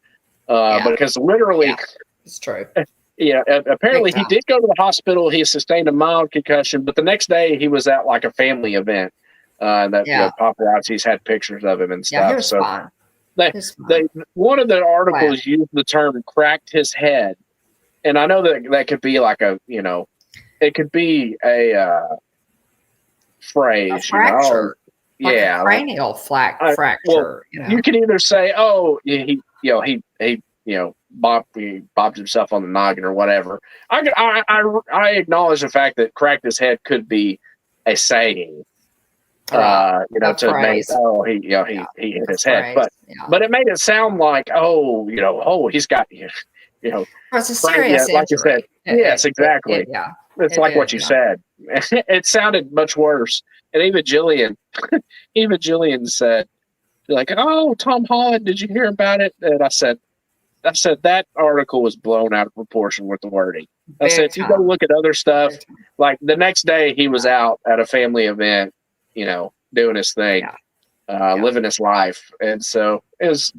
because literally, it's true. Yeah, apparently he did go to the hospital. He sustained a mild concussion, but the next day he was at like a family event. The paparazzis had pictures of him and stuff. He was fine. One of the articles used the term "cracked his head," and I know that could be like it could be a phrase, a fracture, a cranial fracture. Well, you can either say, "Oh, he bopped himself on the noggin" or whatever. I acknowledge the fact that "cracked his head" could be a saying. To make he hit his head, but it made it sound like he's got it's a serious injury. Like you said, yes, exactly. It's like what you said. It sounded much worse, and even Jillian said, like, "Oh, Tom Holland, did you hear about it?" And I said that article was blown out of proportion with the wording. I said, if you go look at other stuff, like the next day he was out at a family event, doing his thing, living his life. And so it was,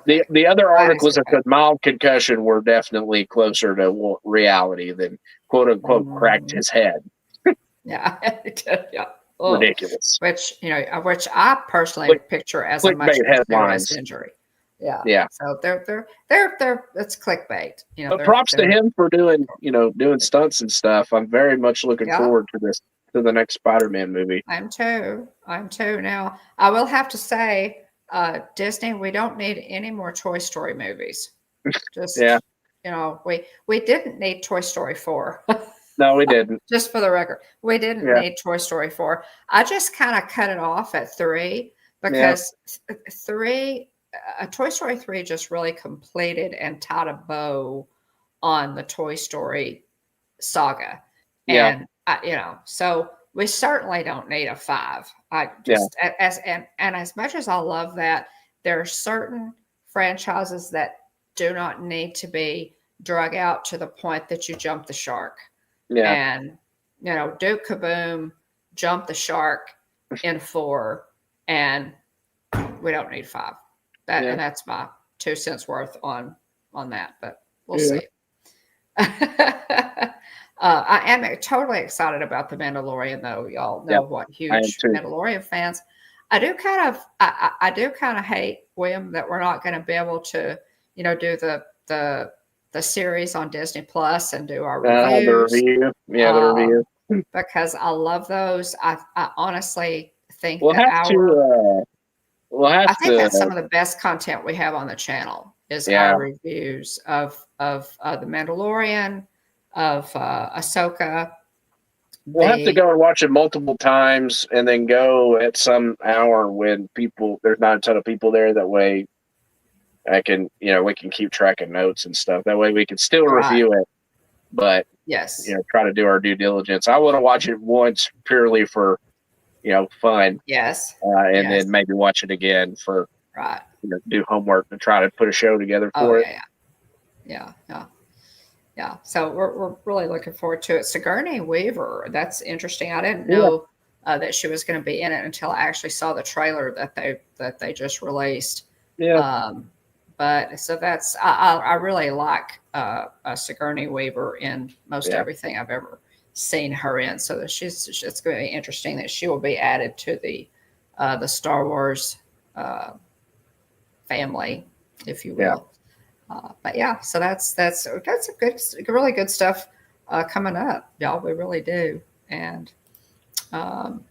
the other articles that said mild concussion were definitely closer to reality than quote unquote cracked his head. Ridiculous. Which I personally picture as a much more serious injury. So they're it's clickbait. But props to him for doing stunts and stuff. I'm very much looking forward to the next Spider-Man movie. I'm too. Now I will have to say, Disney, we don't need any more Toy Story movies. Just we didn't need Toy Story 4. No, we didn't. Just for the record, we didn't need Toy Story 4. I just kind of cut it off at 3 because 3. Toy Story 3 just really completed and tied a bow on the Toy Story saga. And, so we certainly don't need a 5. As much as I love that, there are certain franchises that do not need to be drug out to the point that you jump the shark. And, Duke Kaboom jumped the shark in 4, and we don't need 5. And that's my 2 cents worth on that, but we'll see. I am totally excited about The Mandalorian, though. Y'all know what huge Mandalorian fans. I do kind of hate, William, that we're not going to be able to, do the series on Disney Plus and do our reviews. The review. Because I love those. I honestly think I think that's some of the best content we have on the channel is our reviews of The Mandalorian, of Ahsoka. We'll have to go and watch it multiple times and then go at some hour when there's not a ton of people there. That way I can, we can keep track of notes and stuff. That way we can still Right. review it, but, Yes. try to do our due diligence. I want to watch it once purely for, fun, Yes. and Yes. then maybe watch it again for, Right. do homework and try to put a show together Oh for it. yeah. Yeah. Yeah. Yeah. So we're really looking forward to it. Sigourney Weaver. That's interesting. I didn't Yeah. know that she was going to be in it until I actually saw the trailer that they just released. Yeah. Um, but so that's I really like Sigourney Weaver in most Yeah. everything I've ever seen her in. So that it's going to be interesting that she will be added to the Star Wars family, if you Yeah. will. But yeah, so that's a good, really good stuff coming up, y'all. We really do, and um,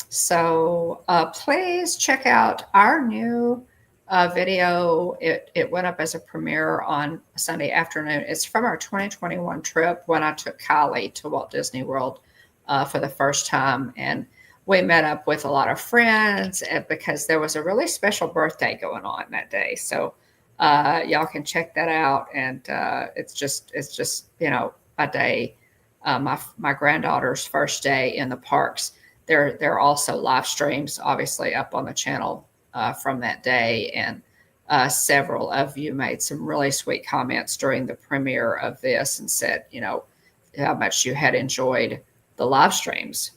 so please check out our new video. It went up as a premiere on Sunday afternoon. It's from our 2021 trip when I took Kylie to Walt Disney World for the first time, and we met up with a lot of friends because there was a really special birthday going on that day. So y'all can check that out, and it's just a day. My granddaughter's first day in the parks. There are also live streams, obviously, up on the channel from that day, and several of you made some really sweet comments during the premiere of this and said, how much you had enjoyed the live streams,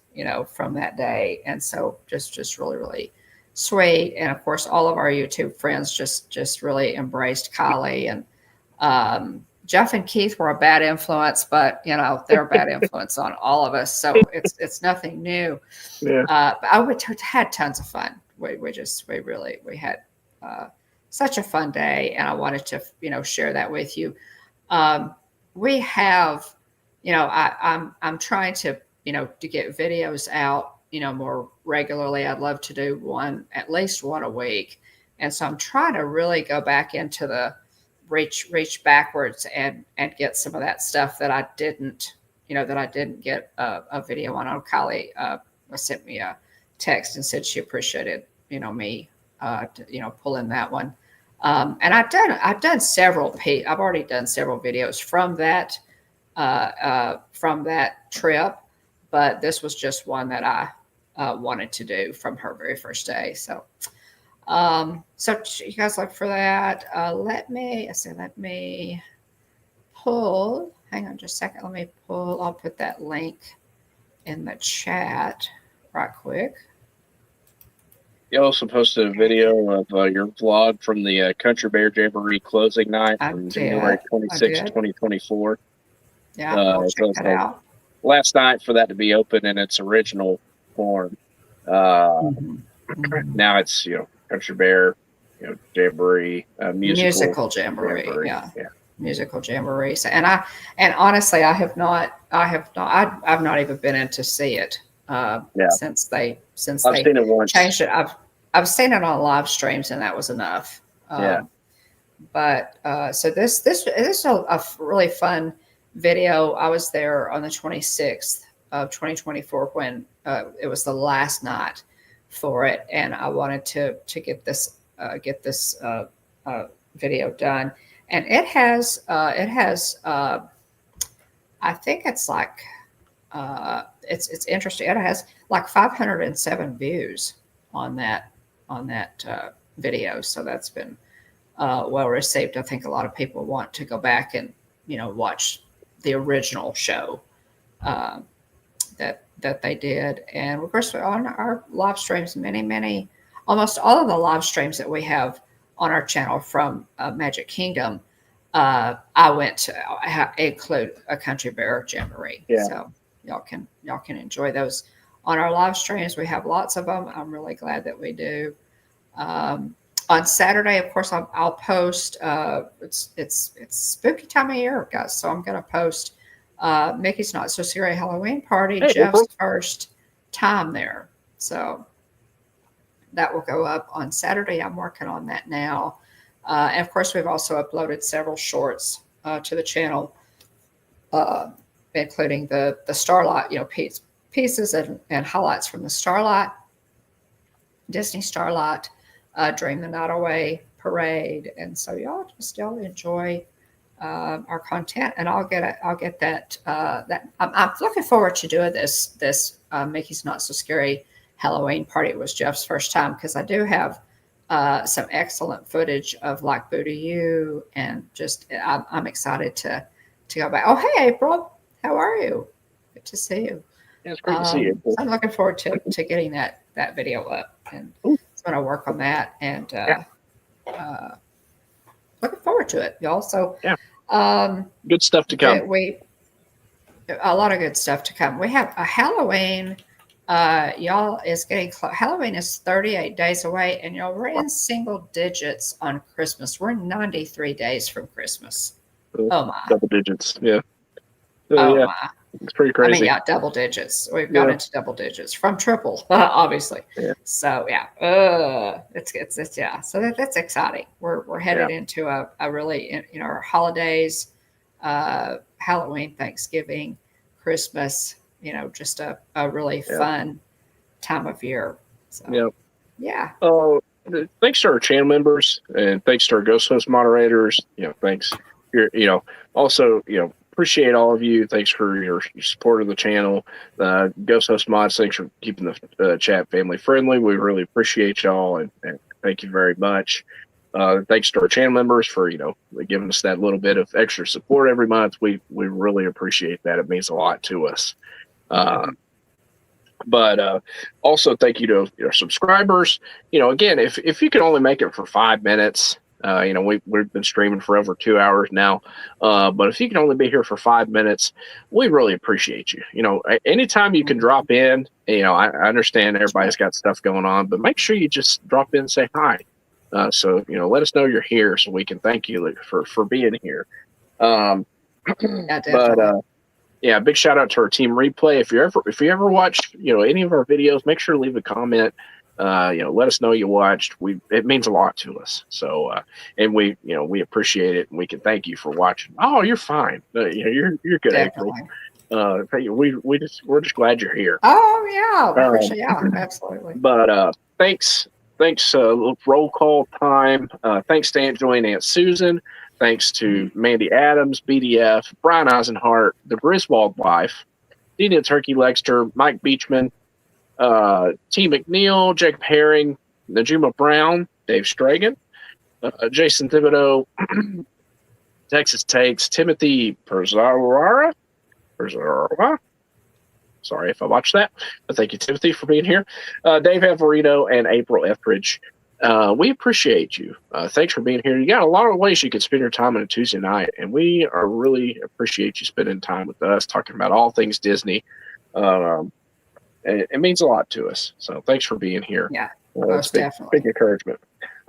from that day, and so just really, really sweet. And of course, all of our YouTube friends just really embraced Kylie, and Jeff and Keith were a bad influence, but they're a bad influence on all of us. So it's nothing new. Yeah. But I had tons of fun. We had such a fun day, and I wanted to share that with you. We have, I'm trying to to get videos out more regularly. I'd love to do at least one a week, and so I'm trying to really go back into the reach backwards and get some of that stuff that I didn't get a video on. Kylie sent me a text and said she appreciated me pulling that one. And I've done several. I've already done several videos from that trip, but this was just one that I wanted to do from her very first day. So you guys look for that. Let me pull. Hang on just a second. Let me pull. I'll put that link in the chat right quick. You also posted a video of your vlog from the Country Bear Jamboree closing night on January 26, 2024. Yeah, we'll check that out. Last night for that to be open in its original form. Now it's Country Bear, Jamboree, musical jamboree. Yeah. Musical jamboree. So, and honestly, I've not even been in to see it since they seen it once. Changed it. I've seen it on live streams, and that was enough. But so this is a really fun video. I was there on the 26th of 2024 when it was the last night for it, and I wanted to get this video done. And it has I think it's like it's interesting. It has like 507 views on that video, so that's been well received. I think a lot of people want to go back and watch the original show that they did. And of course, on our live streams, almost all of the live streams that we have on our channel from Magic Kingdom, I went to include a Country Bear Jamboree. So y'all can enjoy those on our live streams. We have lots of them. I'm really glad that we do. On Saturday, of course, I'll post. It's spooky time of year, guys. So I'm going to post Mickey's Not So Scary Halloween Party, Jeff's first time there. So that will go up on Saturday. I'm working on that now. And of course, we've also uploaded several shorts to the channel, including the Starlight, pieces and highlights from the Starlight, Disney Starlight, Dream the Night Away parade, and so y'all enjoy our content, and I'll get that I'm looking forward to doing this Mickey's Not So Scary Halloween party. It was Jeff's first time, because I do have some excellent footage of like Boo to You, and just I'm excited to go back. Oh, hey April, how are you? Good to see you. Yeah, it's great to see you. So I'm looking forward to getting that video up, and I'm going to work on that, and looking forward to it, y'all. So good stuff to come. A lot of good stuff to come. We have a Halloween. Y'all is getting close. Halloween is 38 days away, and y'all, we're in single digits on Christmas. We're 93 days from Christmas. Oh my! Double digits, yeah. Oh yeah. My! It's pretty crazy. I mean, yeah, double digits. We've gone into double digits from triple, obviously. Yeah. So yeah, it's yeah. So that's exciting. We're headed into a really, our holidays, Halloween, Thanksgiving, Christmas. Just a really fun time of year. So yeah. Oh, thanks to our channel members, and thanks to our Ghost Host moderators. Thanks. Also, appreciate all of you. Thanks for your support of the channel. Ghost Host mods, thanks for keeping the chat family friendly. We really appreciate y'all, and thank you very much. Thanks to our channel members for giving us that little bit of extra support every month. We really appreciate that. It means a lot to us. But also thank you to your subscribers. Again, if you can only make it for 5 minutes. We've been streaming for over 2 hours now. But if you can only be here for 5 minutes, we really appreciate you. Anytime you can drop in, I understand everybody's got stuff going on, but make sure you just drop in and say hi. So, let us know you're here so we can thank you for being here. Yeah, definitely. But big shout out to our team Replay. If you ever watched, any of our videos, make sure to leave a comment. Let us know you watched. It means a lot to us. So, and we appreciate it, and we can thank you for watching. Oh, you're fine. You're good, Definitely. April. We're just glad you're here. Oh yeah, appreciate, absolutely. But thanks. Roll call time. Thanks to Aunt Joy and Aunt Susan. Thanks to Mandy Adams, BDF, Brian Eisenhart, the Griswold Wife, Dina Turkey Lexter, Mike Beachman, T. McNeil, Jacob Herring, Najuma Brown, Dave Stragan, Jason Thibodeau, Texas Takes, Timothy Perzara. Sorry if I watched that, but thank you, Timothy, for being here. Dave Averino and April Etheridge. We appreciate you. Thanks for being here. You got a lot of ways you can spend your time on a Tuesday night, and we really appreciate you spending time with us, talking about all things Disney. It means a lot to us. So thanks for being here. Yeah, most definitely. Big encouragement.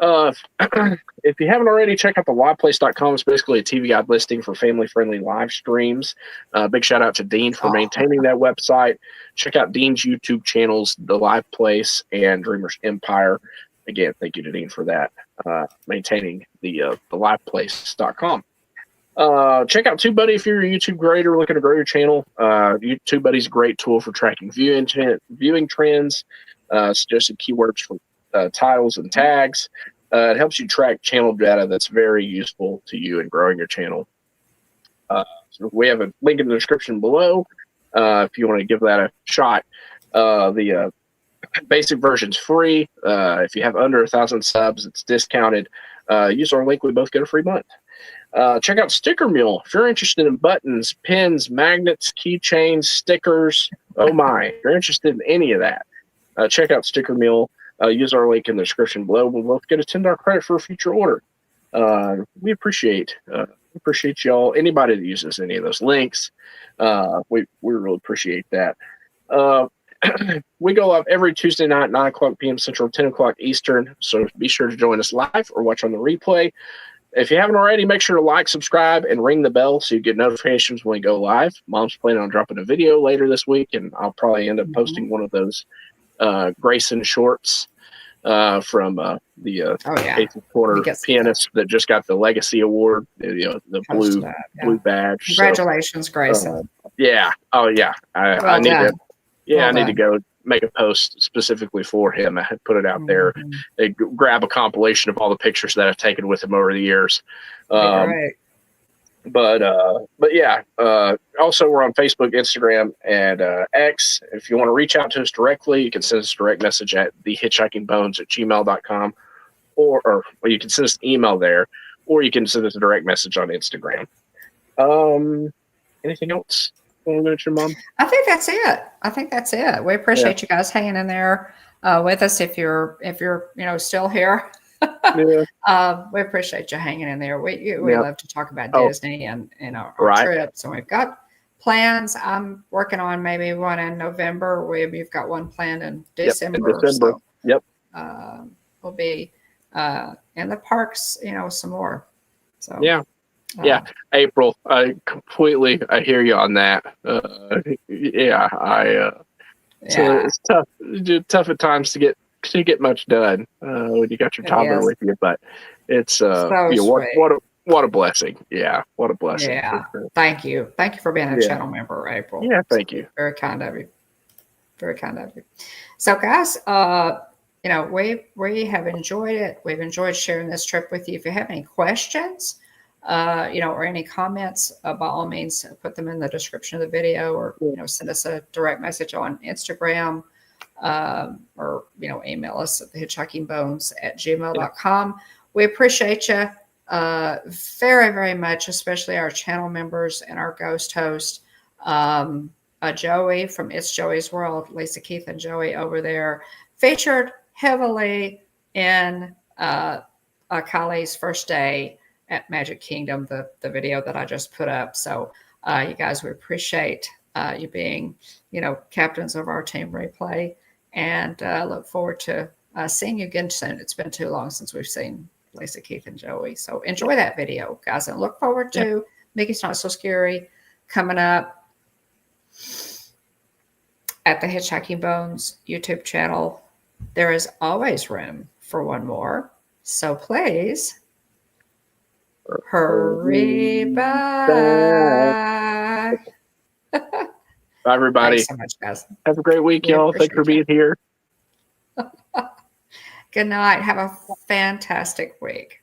If you haven't already, check out the liveplace.com. It's basically a TV guide listing for family-friendly live streams. Big shout out to Dean for maintaining that website. Check out Dean's YouTube channels, The Live Place and Dreamers Empire. Again, thank you to Dean for that, maintaining the liveplace.com. Check out TubeBuddy if you're a YouTube creator looking to grow your channel. TubeBuddy's a great tool for tracking viewing trends, suggested keywords for titles and tags. It helps you track channel data that's very useful to you in growing your channel. So we have a link in the description below if you want to give that a shot. The basic version's free. If you have under 1,000 subs, it's discounted. Use our link. We both get a free month. Check out Stickermule if you're interested in buttons, pins, magnets, keychains, stickers. Oh my, if you're interested in any of that, check out Stickermule. Use our link in the description below. We'll both get a $10 credit for a future order. We appreciate y'all. Anybody that uses any of those links, we really appreciate that. We go live every Tuesday night, 9 o'clock p.m. Central, 10 o'clock Eastern. So be sure to join us live or watch on the replay. If you haven't already, make sure to like, subscribe, and ring the bell so you get notifications when we go live. Mom's planning on dropping a video later this week, and I'll probably end up posting one of those Grayson shorts from the Casey Corner pianist that just got the Legacy Award, the blue badge. Congratulations, Grayson. Yeah. Oh, yeah. I need to. Yeah, I need to go make a post specifically for him. I put it out there. Mhm. They grab a compilation of all the pictures that I've taken with him over the years. Be great. But yeah, also we're on Facebook, Instagram, and X. If you want to reach out to us directly, you can send us a direct message at thehitchhikingbones@gmail.com, or you can send us an email there, or you can send us a direct message on Instagram. Anything else you want to mention, Mom? I think that's it. We appreciate you guys hanging in there with us. If you're still here, we appreciate you hanging in there. We love to talk about Disney and our trips, and we've got plans. I'm working on maybe one in November. We've got one planned in December. So, we'll be in the parks, some more. So April. I hear you on that. It's tough at times to get much done when you got your toddler with you, but it's what a blessing. Yeah, what a blessing. Yeah, thank you for being a channel member, April. Yeah, thank you. Very kind of you. Very kind of you. So, guys, we have enjoyed it. We've enjoyed sharing this trip with you. If you have any questions, or any comments, by all means, put them in the description of the video, or send us a direct message on Instagram, or email us at thehitchhikingbones@gmail.com. We appreciate you very, very much, especially our channel members and our ghost host, Joey from It's Joey's World, Lisa, Keith, and Joey over there, featured heavily in Kylie's first day at Magic Kingdom, the video that I just put up. So you guys, we appreciate you being, captains of our team replay, and look forward to seeing you again soon. It's been too long since we've seen Lisa, Keith, and Joey. So enjoy that video, guys, and look forward to Mickey's Not So Scary coming up at the Hitchhiking Bones YouTube channel. There is always room for one more, so please hurry back. Bye, everybody. Thanks so much, guys. Have a great week, y'all. Thanks for being here. Good night. Have a fantastic week.